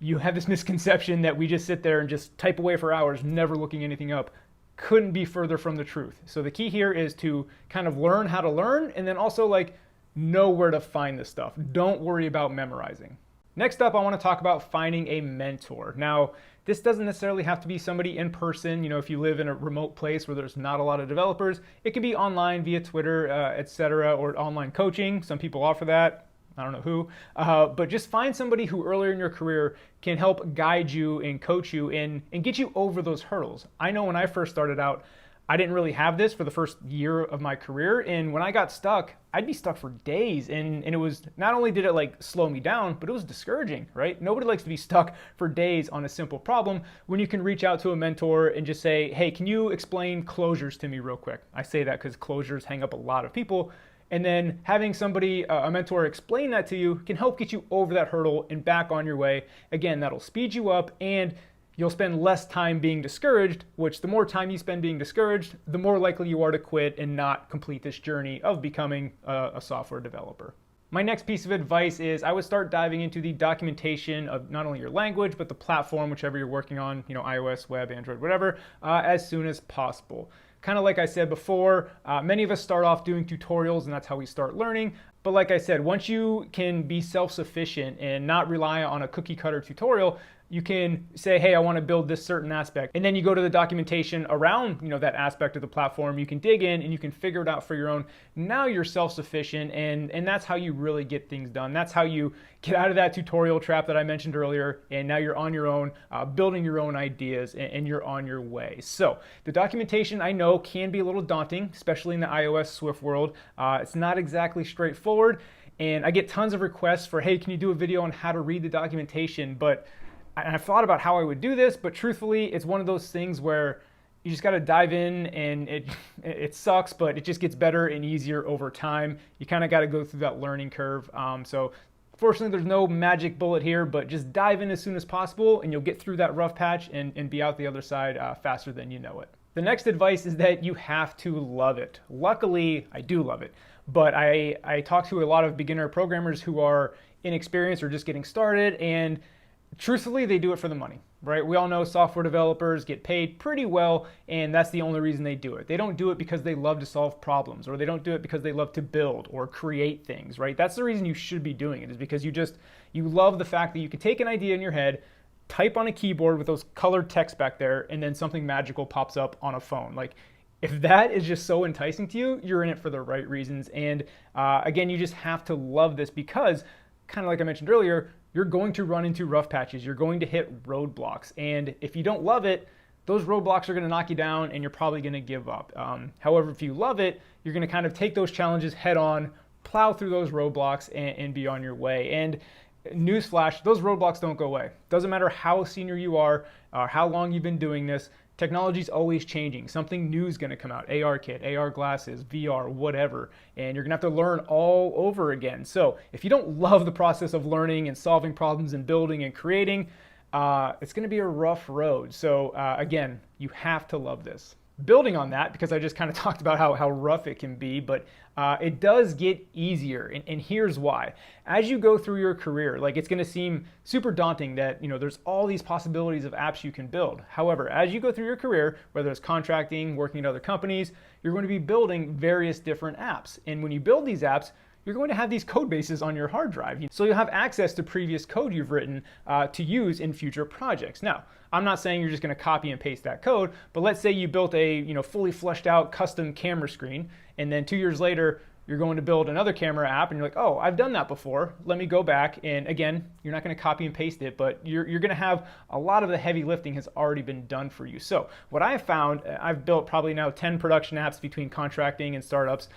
you have this misconception that we just sit there and just type away for hours, never looking anything up. Couldn't be further from the truth. So the key here is to kind of learn how to learn and then also know where to find this stuff. Don't worry about memorizing. Next up, I want to talk about finding a mentor. Now, this doesn't necessarily have to be somebody in person. If you live in a remote place where there's not a lot of developers, it can be online via Twitter, etc., or online coaching. Some people offer that. I don't know who, but just find somebody who earlier in your career can help guide you and coach you and get you over those hurdles. I know when I first started out, I didn't really have this for the first year of my career. And when I got stuck, I'd be stuck for days. And it was, not only did it slow me down, but it was discouraging, right? Nobody likes to be stuck for days on a simple problem when you can reach out to a mentor and just say, hey, can you explain closures to me real quick? I say that because closures hang up a lot of people. And then having somebody, a mentor, explain that to you can help get you over that hurdle and back on your way. Again, that'll speed you up and you'll spend less time being discouraged, which the more time you spend being discouraged, the more likely you are to quit and not complete this journey of becoming a software developer. My next piece of advice is I would start diving into the documentation of not only your language, but the platform, whichever you're working on, iOS, web, Android, whatever, as soon as possible. Kind of like I said before, many of us start off doing tutorials and that's how we start learning. But like I said, once you can be self-sufficient and not rely on a cookie cutter tutorial, you can say, hey, I want to build this certain aspect. And then you go to the documentation around, that aspect of the platform. You can dig in and you can figure it out for your own. Now you're self-sufficient and that's how you really get things done. That's how you get out of that tutorial trap that I mentioned earlier. And now you're on your own, building your own ideas and you're on your way. So the documentation I know can be a little daunting, especially in the iOS Swift world. It's not exactly straightforward. And I get tons of requests for, hey, can you do a video on how to read the documentation? But I've thought about how I would do this, but truthfully, it's one of those things where you just got to dive in and it sucks, but it just gets better and easier over time. You kind of got to go through that learning curve. So fortunately, there's no magic bullet here, but just dive in as soon as possible and you'll get through that rough patch and be out the other side faster than you know it. The next advice is that you have to love it. Luckily, I do love it, but I talk to a lot of beginner programmers who are inexperienced or just getting started, and truthfully, they do it for the money, right? We all know software developers get paid pretty well, and that's the only reason they do it. They don't do it because they love to solve problems, or they don't do it because they love to build or create things, right? That's the reason you should be doing it, is because you love the fact that you can take an idea in your head, type on a keyboard with those colored text back there, and then something magical pops up on a phone. If that is just so enticing to you, you're in it for the right reasons. And again, you just have to love this because, kind of like I mentioned earlier, you're going to run into rough patches. You're going to hit roadblocks. And if you don't love it, those roadblocks are going to knock you down and you're probably going to give up. However, if you love it, you're going to kind of take those challenges head on, plow through those roadblocks and be on your way. And Newsflash, those roadblocks don't go away. Doesn't matter how senior you are or how long you've been doing this, technology's always changing. Something new is going to come out. AR kit, AR glasses, VR, whatever. And you're going to have to learn all over again. So if you don't love the process of learning and solving problems and building and creating, it's going to be a rough road. So again, you have to love this. Building on that, because I just kind of talked about how rough it can be, but it does get easier, and here's why. As you go through your career, like, it's going to seem super daunting that, you know, there's all these possibilities of apps you can build. However, as you go through your career, whether it's contracting, working at other companies, you're going to be building various different apps. And when you build these apps, you're going to have these code bases on your hard drive. So you'll have access to previous code you've written to use in future projects. Now, I'm not saying you're just going to copy and paste that code, but let's say you built a, you know, fully fleshed out custom camera screen, and then 2 years later, you're going to build another camera app, and you're like, oh, I've done that before. Let me go back. And again, you're not going to copy and paste it, but you're going to have a lot of the heavy lifting has already been done for you. So what I have found, I've built probably now 10 production apps between contracting and startups.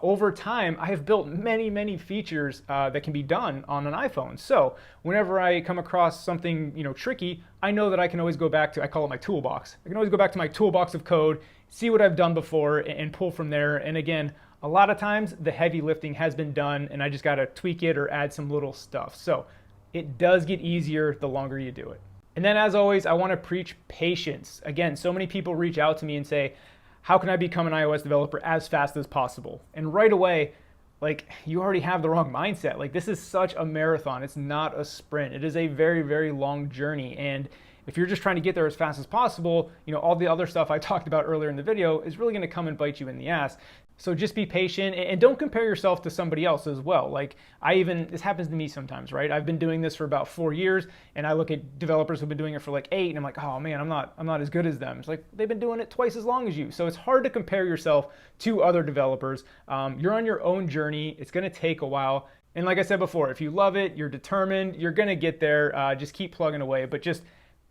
Over time, I have built many features that can be done on an iPhone. So whenever I come across something, you know, tricky, I know that I can always go back to, I call it my toolbox. I can always go back to my toolbox of code, see what I've done before, and pull from there. And again, a lot of times the heavy lifting has been done, and I just got to tweak it or add some little stuff. So it does get easier the longer you do it. And then, as always, I want to preach patience. Again, so many people reach out to me and say, how can I become an iOS developer as fast as possible? And right away, like, you already have the wrong mindset. Like, this is such a marathon. It's not a sprint. It is a very long journey. And if you're just trying to get there as fast as possible, you know, all the other stuff I talked about earlier in the video is really going to come and bite you in the ass. So just be patient, and don't compare yourself to somebody else as well. Like, this happens to me sometimes, right? I've been doing this for about 4 years, and I look at developers who've been doing it for like 8, and I'm like, oh man, I'm not as good as them. It's like, they've been doing it twice as long as you. So it's hard to compare yourself to other developers. You're on your own journey. It's going to take a while. And like I said before, if you love it, you're determined, you're going to get there. Just keep plugging away. But just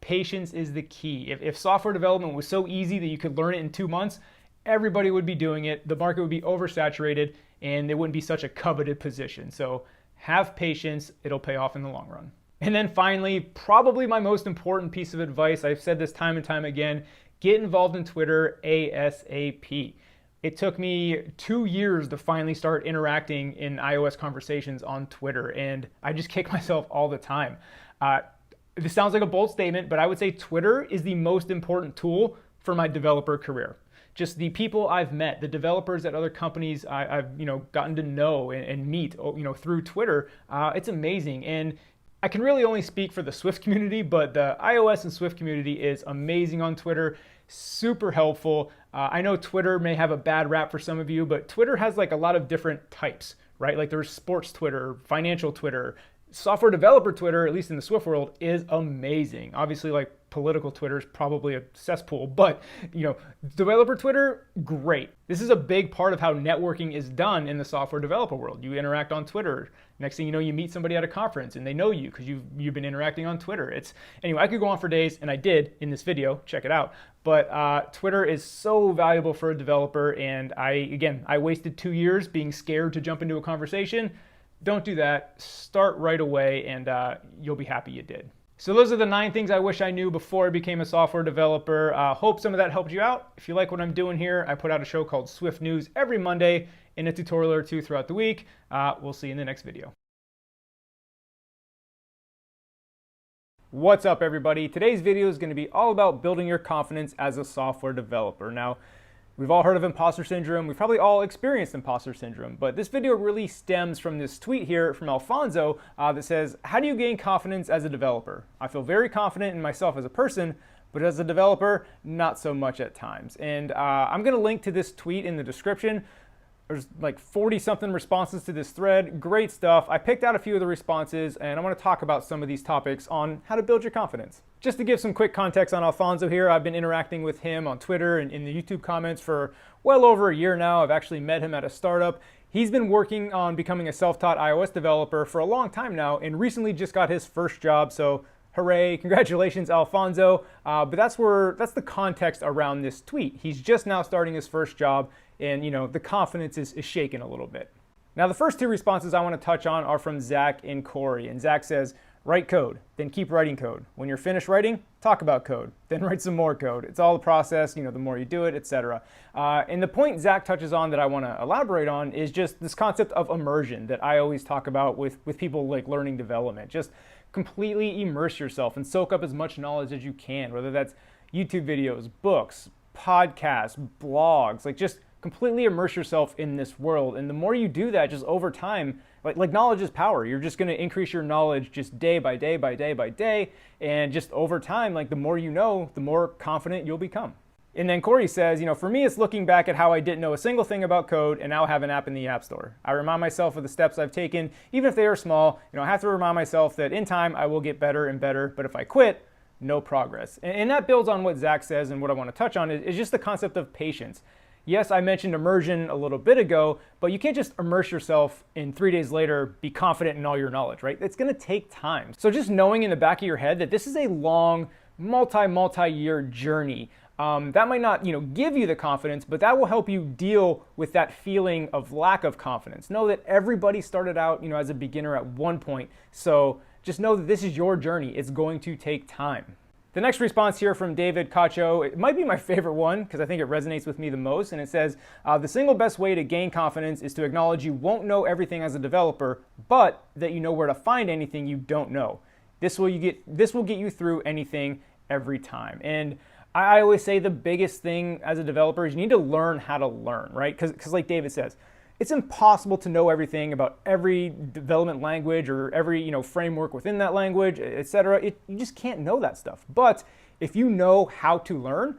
patience is the key. If software development was so easy that you could learn it in 2 months, everybody would be doing it. The market would be oversaturated, and it wouldn't be such a coveted position. So have patience. It'll pay off in the long run. And then finally, probably my most important piece of advice, I've said this time and time again, get involved in Twitter ASAP. It took me 2 years to finally start interacting in iOS conversations on Twitter, and I just kick myself all the time. This sounds like a bold statement, but I would say Twitter is the most important tool for my developer career. Just the people I've met, the developers at other companies I've gotten to know and meet through Twitter, it's amazing. And I can really only speak for the Swift community, but the iOS and Swift community is amazing on Twitter, super helpful. I know Twitter may have a bad rap for some of you, but Twitter has like a lot of different types, right? Like there's sports Twitter, financial Twitter, software developer Twitter, at least in the Swift world, is amazing. Obviously, like political Twitter is probably a cesspool, but developer Twitter, great. This is a big part of how networking is done in the software developer world. You interact on Twitter. Next thing you know, you meet somebody at a conference and they know you because you've been interacting on Twitter. Anyway, I could go on for days, and I did in this video. Check it out. But Twitter is so valuable for a developer, and I wasted 2 years being scared to jump into a conversation. Don't do that. Start right away, and you'll be happy you did. So those are the 9 things I wish I knew before I became a software developer. Hope some of that helped you out. If you like what I'm doing here, I put out a show called Swift News every Monday and a tutorial or 2 throughout the week. We'll see you in the next video. What's up, everybody? Today's video is going to be all about building your confidence as a software developer. Now, we've all heard of imposter syndrome. We've probably all experienced imposter syndrome, but this video really stems from this tweet here from Alfonso that says, how do you gain confidence as a developer? I feel very confident in myself as a person, but as a developer, not so much at times. And I'm going to link to this tweet in the description. There's like 40-something responses to this thread. Great stuff. I picked out a few of the responses, and I want to talk about some of these topics on how to build your confidence. Just to give some quick context on Alfonso here, I've been interacting with him on Twitter and in the YouTube comments for well over a year now. I've actually met him at a startup. He's been working on becoming a self-taught iOS developer for a long time now, and recently just got his first job. So hooray, congratulations, Alfonso. But that's the context around this tweet. He's just now starting his first job, and the confidence is shaken a little bit. Now, the first two responses I want to touch on are from Zach and Corey. And Zach says, write code, then keep writing code. When you're finished writing, talk about code, then write some more code. It's all the process, the more you do it, etc. And the point Zach touches on that I want to elaborate on is just this concept of immersion that I always talk about with people like learning development. Just completely immerse yourself and soak up as much knowledge as you can, whether that's YouTube videos, books, podcasts, blogs, just completely immerse yourself in this world. And the more you do that, just over time, like knowledge is power. You're just going to increase your knowledge just day by day by day by day. And just over time, the more you know, the more confident you'll become. And then Corey says, for me, it's looking back at how I didn't know a single thing about code and now have an app in the App Store. I remind myself of the steps I've taken, even if they are small. I have to remind myself that in time I will get better and better. But if I quit, no progress. And that builds on what Zach says, and what I want to touch on is just the concept of patience. Yes, I mentioned immersion a little bit ago, but you can't just immerse yourself and 3 days later be confident in all your knowledge, right? It's going to take time. So just knowing in the back of your head that this is a long, multi-year journey, that might not, give you the confidence, but that will help you deal with that feeling of lack of confidence. Know that everybody started out, as a beginner at one point. So just know that this is your journey. It's going to take time. The next response here from David Cacho, it might be my favorite one because I think it resonates with me the most. And it says, the single best way to gain confidence is to acknowledge you won't know everything as a developer, but that you know where to find anything you don't know. This will get you through anything every time. And I always say the biggest thing as a developer is you need to learn how to learn, right? Because like David says, it's impossible to know everything about every development language or every framework within that language, etc. You just can't know that stuff. But if you know how to learn,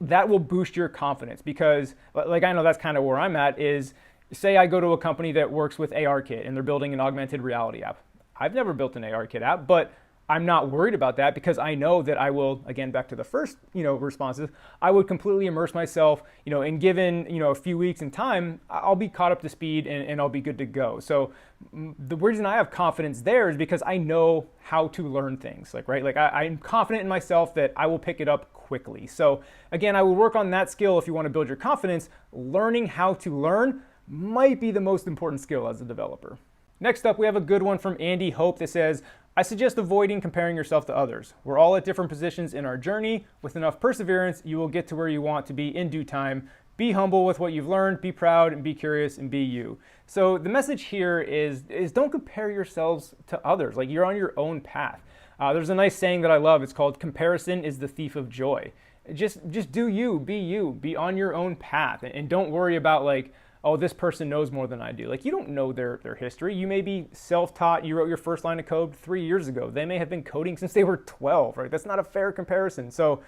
that will boost your confidence, because I know that's kind of where I'm at is, say I go to a company that works with ARKit and they're building an augmented reality app. I've never built an ARKit app, but I'm not worried about that because I know that I will, again, back to the first, responses, I would completely immerse myself, and given, a few weeks in time, I'll be caught up to speed and I'll be good to go. So the reason I have confidence there is because I know how to learn things, I'm confident in myself that I will pick it up quickly. So again, I will work on that skill if you want to build your confidence. Learning how to learn might be the most important skill as a developer. Next up, we have a good one from Andy Hope that says, I suggest avoiding comparing yourself to others. We're all at different positions in our journey. With enough perseverance, you will get to where you want to be in due time. Be humble with what you've learned, be proud, and be curious, and be you. So the message here is don't compare yourselves to others. You're on your own path. There's a nice saying that I love. It's called, comparison is the thief of joy. Just do you, be on your own path, and don't worry about oh, this person knows more than I do. You don't know their history. You may be self-taught. You wrote your first line of code 3 years ago. They may have been coding since they were 12, right? That's not a fair comparison. So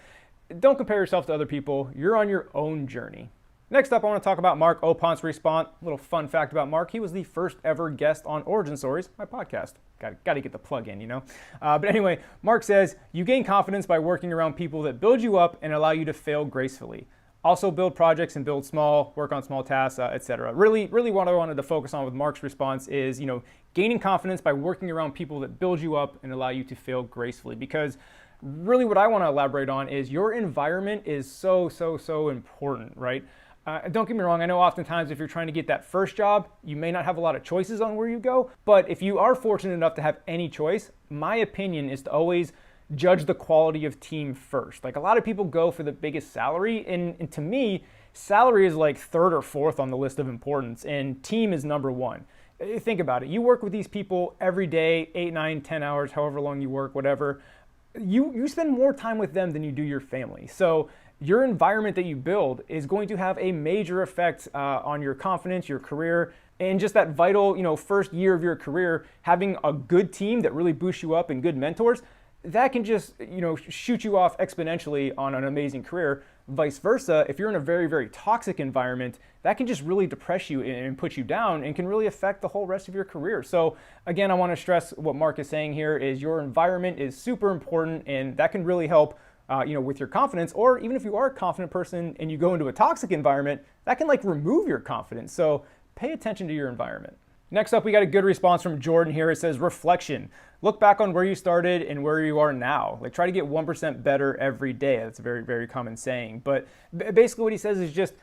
don't compare yourself to other people. You're on your own journey. Next up, I want to talk about Mark Opon's response. A little fun fact about Mark. He was the first ever guest on Origin Stories, my podcast. Got to get the plug in, But anyway, Mark says, you gain confidence by working around people that build you up and allow you to fail gracefully. Also build projects and build small, work on small tasks, etc. Really what I wanted to focus on with Mark's response is, gaining confidence by working around people that build you up and allow you to fail gracefully. Because really what I want to elaborate on is your environment is so important, right? Don't get me wrong, I know oftentimes if you're trying to get that first job, you may not have a lot of choices on where you go. But if you are fortunate enough to have any choice, my opinion is to always judge the quality of team first. A lot of people go for the biggest salary, and to me, salary is third or fourth on the list of importance, and team is number one. Think about it. You work with these people every day, 8, 9, 10 hours, however long you work, whatever. You spend more time with them than you do your family. So your environment that you build is going to have a major effect on your confidence, your career, and just that vital, first year of your career. Having a good team that really boosts you up and good mentors, that can just, shoot you off exponentially on an amazing career. Vice versa, if you're in a very toxic environment, that can just really depress you and put you down and can really affect the whole rest of your career. So again, I want to stress what Mark is saying here is your environment is super important, and that can really help with your confidence. Or even if you are a confident person and you go into a toxic environment, that can remove your confidence. So pay attention to your environment. Next up, we got a good response from Jordan here. It says, reflection. Look back on where you started and where you are now. Try to get 1% better every day. That's a very common saying. But basically what he says is just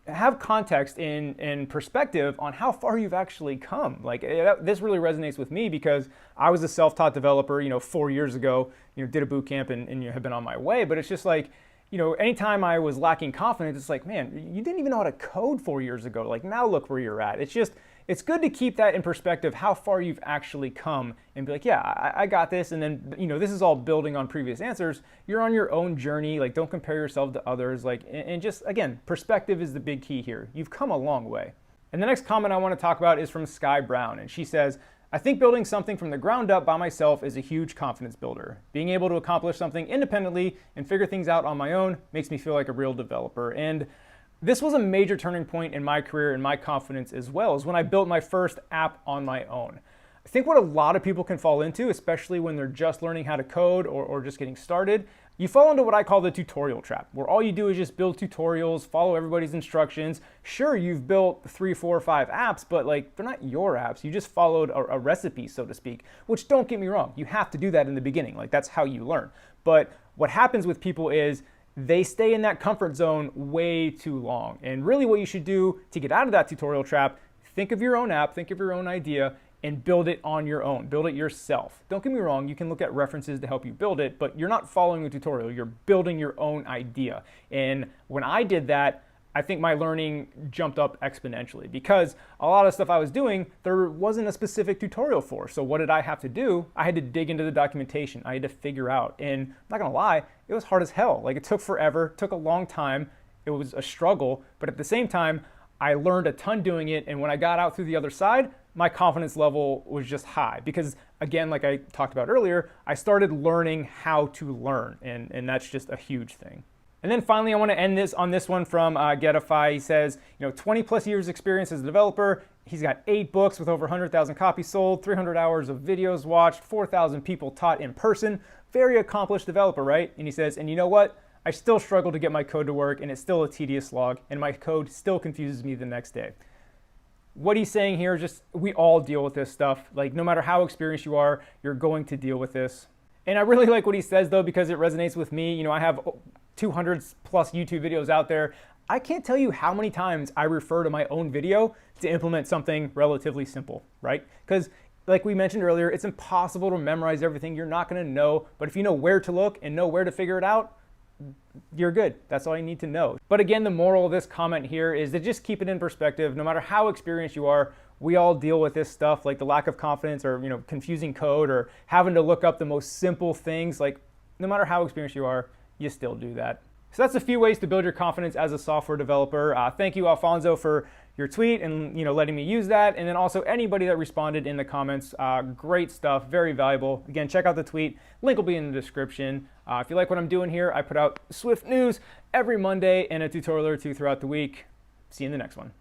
have context and perspective on how far you've actually come. Like this really resonates with me because I was a self-taught developer, 4 years ago, did a boot camp and have been on my way. But it's just like, anytime I was lacking confidence, it's like, man, you didn't even know how to code 4 years ago. Like now look where you're at. It's good to keep that in perspective, how far you've actually come and be like, yeah, I got this. And then, this is all building on previous answers. You're on your own journey. Like don't compare yourself to others. Like, and just again, perspective is the big key here. You've come a long way. And the next comment I want to talk about is from Sky Brown. And she says, I think building something from the ground up by myself is a huge confidence builder. Being able to accomplish something independently and figure things out on my own makes me feel like a real developer. And this was a major turning point in my career and my confidence as well, is when I built my first app on my own. I think what a lot of people can fall into, especially when they're just learning how to code or just getting started, you fall into what I call the tutorial trap, where all you do is just build tutorials, follow everybody's instructions. Sure, you've built 3, 4, 5 apps, but like they're not your apps. You just followed a recipe, so to speak, which don't get me wrong, you have to do that in the beginning. Like that's how you learn. But what happens with people is they stay in that comfort zone way too long. And really what you should do to get out of that tutorial trap, think of your own app, think of your own idea, and build it on your own. Build it yourself. Don't get me wrong, you can look at references to help you build it, but you're not following a tutorial, you're building your own idea. And when I did that, I think my learning jumped up exponentially because a lot of stuff I was doing, there wasn't a specific tutorial for. So what did I have to do? I had to dig into the documentation. I had to figure out, and I'm not gonna lie, it was hard as hell. Like it took forever, took a long time. It was a struggle, but at the same time, I learned a ton doing it. And when I got out through the other side, my confidence level was just high because again, like I talked about earlier, I started learning how to learn, and that's just a huge thing. And then finally, I want to end this on this one from Getify. He says, 20 plus years experience as a developer. He's got 8 books with over 100,000 copies sold, 300 hours of videos watched, 4,000 people taught in person. Very accomplished developer, right? And he says, and you know what? I still struggle to get my code to work, and it's still a tedious slog, and my code still confuses me the next day. What he's saying here is just we all deal with this stuff. Like no matter how experienced you are, you're going to deal with this. And I really like what he says though, because it resonates with me. I have 200 plus YouTube videos out there. I can't tell you how many times I refer to my own video to implement something relatively simple, right? Because like we mentioned earlier, it's impossible to memorize everything. You're not gonna know, but if you know where to look and know where to figure it out, you're good. That's all you need to know. But again, the moral of this comment here is to just keep it in perspective. No matter how experienced you are, we all deal with this stuff, like the lack of confidence or confusing code or having to look up the most simple things. Like no matter how experienced you are, you still do that. So that's a few ways to build your confidence as a software developer. Thank you, Alfonso, for your tweet and letting me use that. And then also anybody that responded in the comments, great stuff, very valuable. Again, check out the tweet. Link will be in the description. If you like what I'm doing here, I put out Swift news every Monday and a tutorial or two throughout the week. See you in the next one.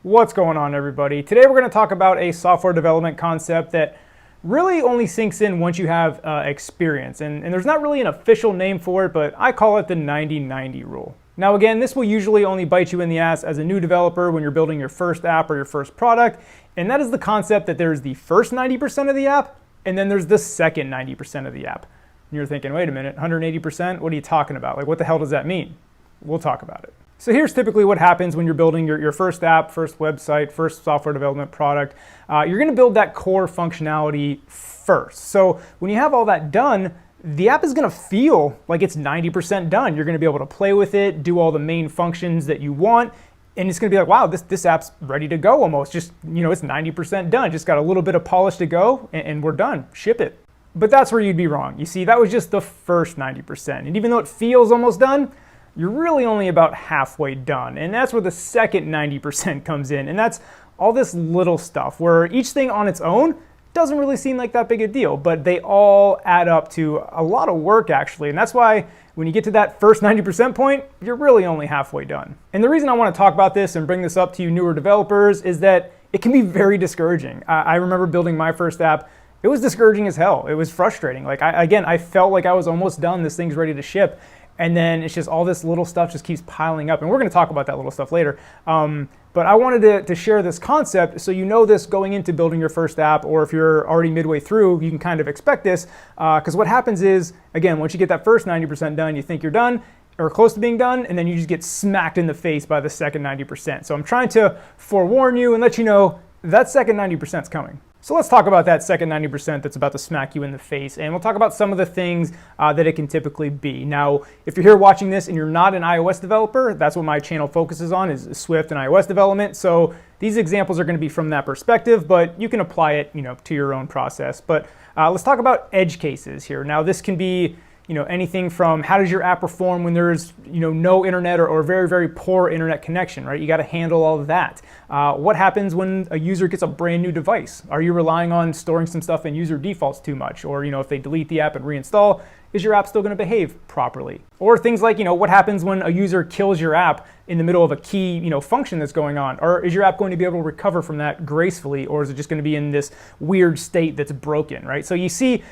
What's going on, everybody? Today we're going to talk about a software development concept that really only sinks in once you have experience. And there's not really an official name for it, but I call it the 90-90 rule. Now again, this will usually only bite you in the ass as a new developer when you're building your first app or your first product. And that is the concept that there's the first 90% of the app, and then there's the second 90% of the app. And you're thinking, wait a minute, 180%? What are you talking about? Like, what the hell does that mean? We'll talk about it. So here's typically what happens when you're building your first app, first website, first software development product. You're gonna build that core functionality first. So when you have all that done, the app is gonna feel like it's 90% done. You're gonna be able to play with it, do all the main functions that you want, and it's gonna be like, wow, this app's ready to go almost. Just, it's 90% done. Just got a little bit of polish to go, and we're done, ship it. But that's where you'd be wrong. You see, that was just the first 90%. And even though it feels almost done, you're really only about halfway done. And that's where the second 90% comes in. And that's all this little stuff where each thing on its own doesn't really seem like that big a deal, but they all add up to a lot of work actually. And that's why when you get to that first 90% point, you're really only halfway done. And the reason I want to talk about this and bring this up to you newer developers is that it can be very discouraging. I remember building my first app. It was discouraging as hell. It was frustrating. Like I felt like I was almost done. This thing's ready to ship. And then it's just all this little stuff just keeps piling up. And we're going to talk about that little stuff later. But I wanted to share this concept so you know this going into building your first app, or if you're already midway through, you can kind of expect this. Because what happens is, again, once you get that first 90% done, you think you're done or close to being done, and then you just get smacked in the face by the second 90%. So I'm trying to forewarn you and let you know that second 90% is coming. So let's talk about that second 90% that's about to smack you in the face, and we'll talk about some of the things that it can typically be. Now, if you're here watching this and you're not an iOS developer, that's what my channel focuses on, is Swift and iOS development. So these examples are going to be from that perspective, but you can apply it, to your own process. But let's talk about edge cases here. Now, this can be anything from how does your app perform when there's, no internet or very, very poor internet connection, right? You got to handle all of that. What happens when a user gets a brand new device? Are you relying on storing some stuff in user defaults too much? Or, if they delete the app and reinstall, is your app still going to behave properly? Or things like, what happens when a user kills your app in the middle of a key, function that's going on? Or is your app going to be able to recover from that gracefully? Or is it just going to be in this weird state that's broken, right? So you see,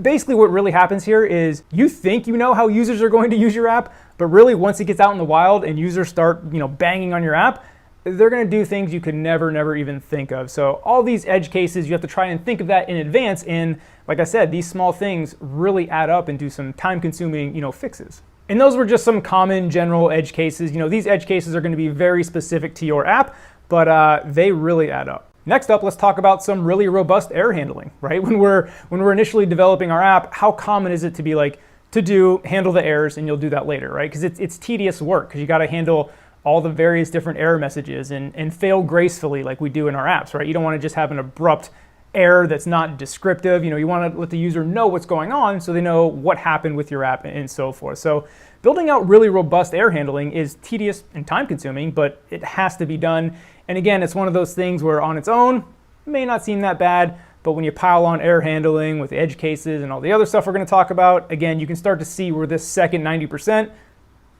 basically what really happens here is you think you know how users are going to use your app, but really once it gets out in the wild and users start, banging on your app, they're going to do things you could never even think of. So all these edge cases, you have to try and think of that in advance. And like I said, these small things really add up and do some time-consuming, fixes. And those were just some common general edge cases. These edge cases are going to be very specific to your app, but they really add up. Next up, let's talk about some really robust error handling, right? When we're initially developing our app, how common is it to be like, handle the errors, and you'll do that later, right? Because it's tedious work, because you got to handle all the various different error messages and fail gracefully like we do in our apps, right? You don't want to just have an abrupt error that's not descriptive. You want to let the user know what's going on so they know what happened with your app and so forth. So building out really robust error handling is tedious and time consuming, but it has to be done. And again, it's one of those things where on its own, it may not seem that bad, but when you pile on error handling with edge cases and all the other stuff we're going to talk about, again, you can start to see where this second 90%,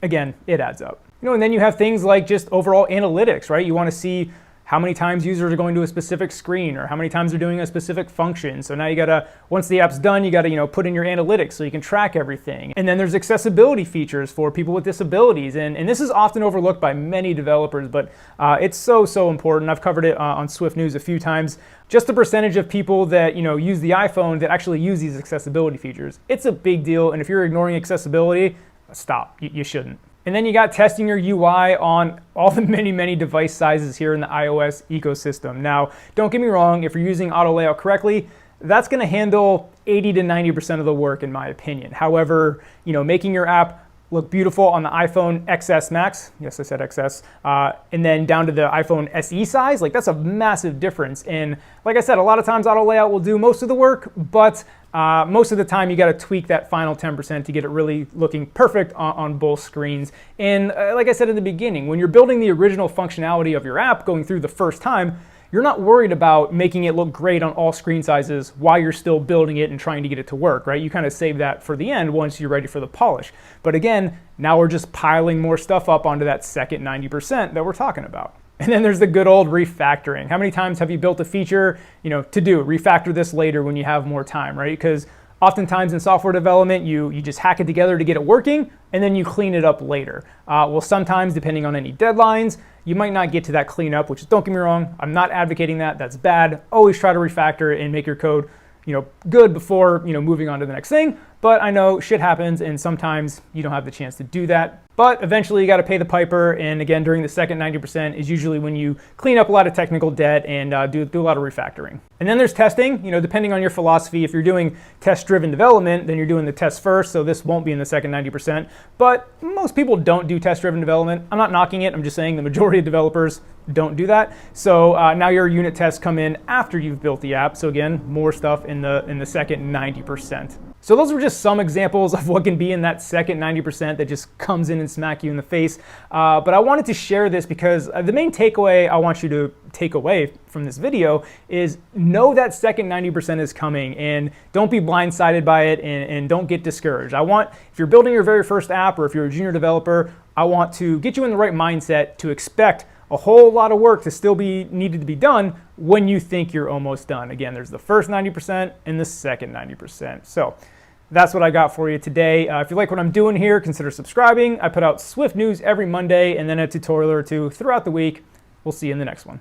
again, it adds up. And then you have things like just overall analytics, right? You want to see how many times users are going to a specific screen or how many times they're doing a specific function. So now you gotta, once the app's done, you gotta put in your analytics so you can track everything. And then there's accessibility features for people with disabilities. And this is often overlooked by many developers, but it's so important. I've covered it on Swift News a few times. Just the percentage of people that use the iPhone that actually use these accessibility features. It's a big deal, and if you're ignoring accessibility, stop. You shouldn't. And then you got testing your UI on all the many device sizes here in the iOS ecosystem. Now, don't get me wrong, if you're using auto layout correctly, that's going to handle 80 to 90% of the work in my opinion. However, making your app look beautiful on the iPhone XS Max, yes I said XS, and then down to the iPhone SE size, like that's a massive difference. And like I said, a lot of times auto layout will do most of the work, but most of the time you got to tweak that final 10% to get it really looking perfect on both screens. And like I said in the beginning, when you're building the original functionality of your app going through the first time, you're not worried about making it look great on all screen sizes while you're still building it and trying to get it to work, right? You kind of save that for the end once you're ready for the polish. But again, now we're just piling more stuff up onto that second 90% that we're talking about. And then there's the good old refactoring. How many times have you built a feature, refactor this later when you have more time, right? Because oftentimes in software development, you just hack it together to get it working, and then you clean it up later. Well, sometimes, depending on any deadlines, you might not get to that cleanup, which is, don't get me wrong, I'm not advocating that. That's bad. Always try to refactor and make your code good before moving on to the next thing. But I know shit happens, and sometimes you don't have the chance to do that. But eventually you got to pay the piper, and again, during the second 90% is usually when you clean up a lot of technical debt and do a lot of refactoring. And then there's testing. Depending on your philosophy, if you're doing test-driven development, then you're doing the test first, so this won't be in the second 90%. But most people don't do test-driven development. I'm not knocking it. I'm just saying the majority of developers don't do that. So now your unit tests come in after you've built the app. So again, more stuff in the second 90%. So those were just some examples of what can be in that second 90% that just comes in and smack you in the face. But I wanted to share this because the main takeaway I want you to take away from this video is know that second 90% is coming, and don't be blindsided by it, and don't get discouraged. If you're building your very first app, or if you're a junior developer, I want to get you in the right mindset to expect a whole lot of work to still be needed to be done when you think you're almost done. Again, there's the first 90% and the second 90%. So that's what I got for you today. If you like what I'm doing here, consider subscribing. I put out Swift news every Monday and then a tutorial or two throughout the week. We'll see you in the next one.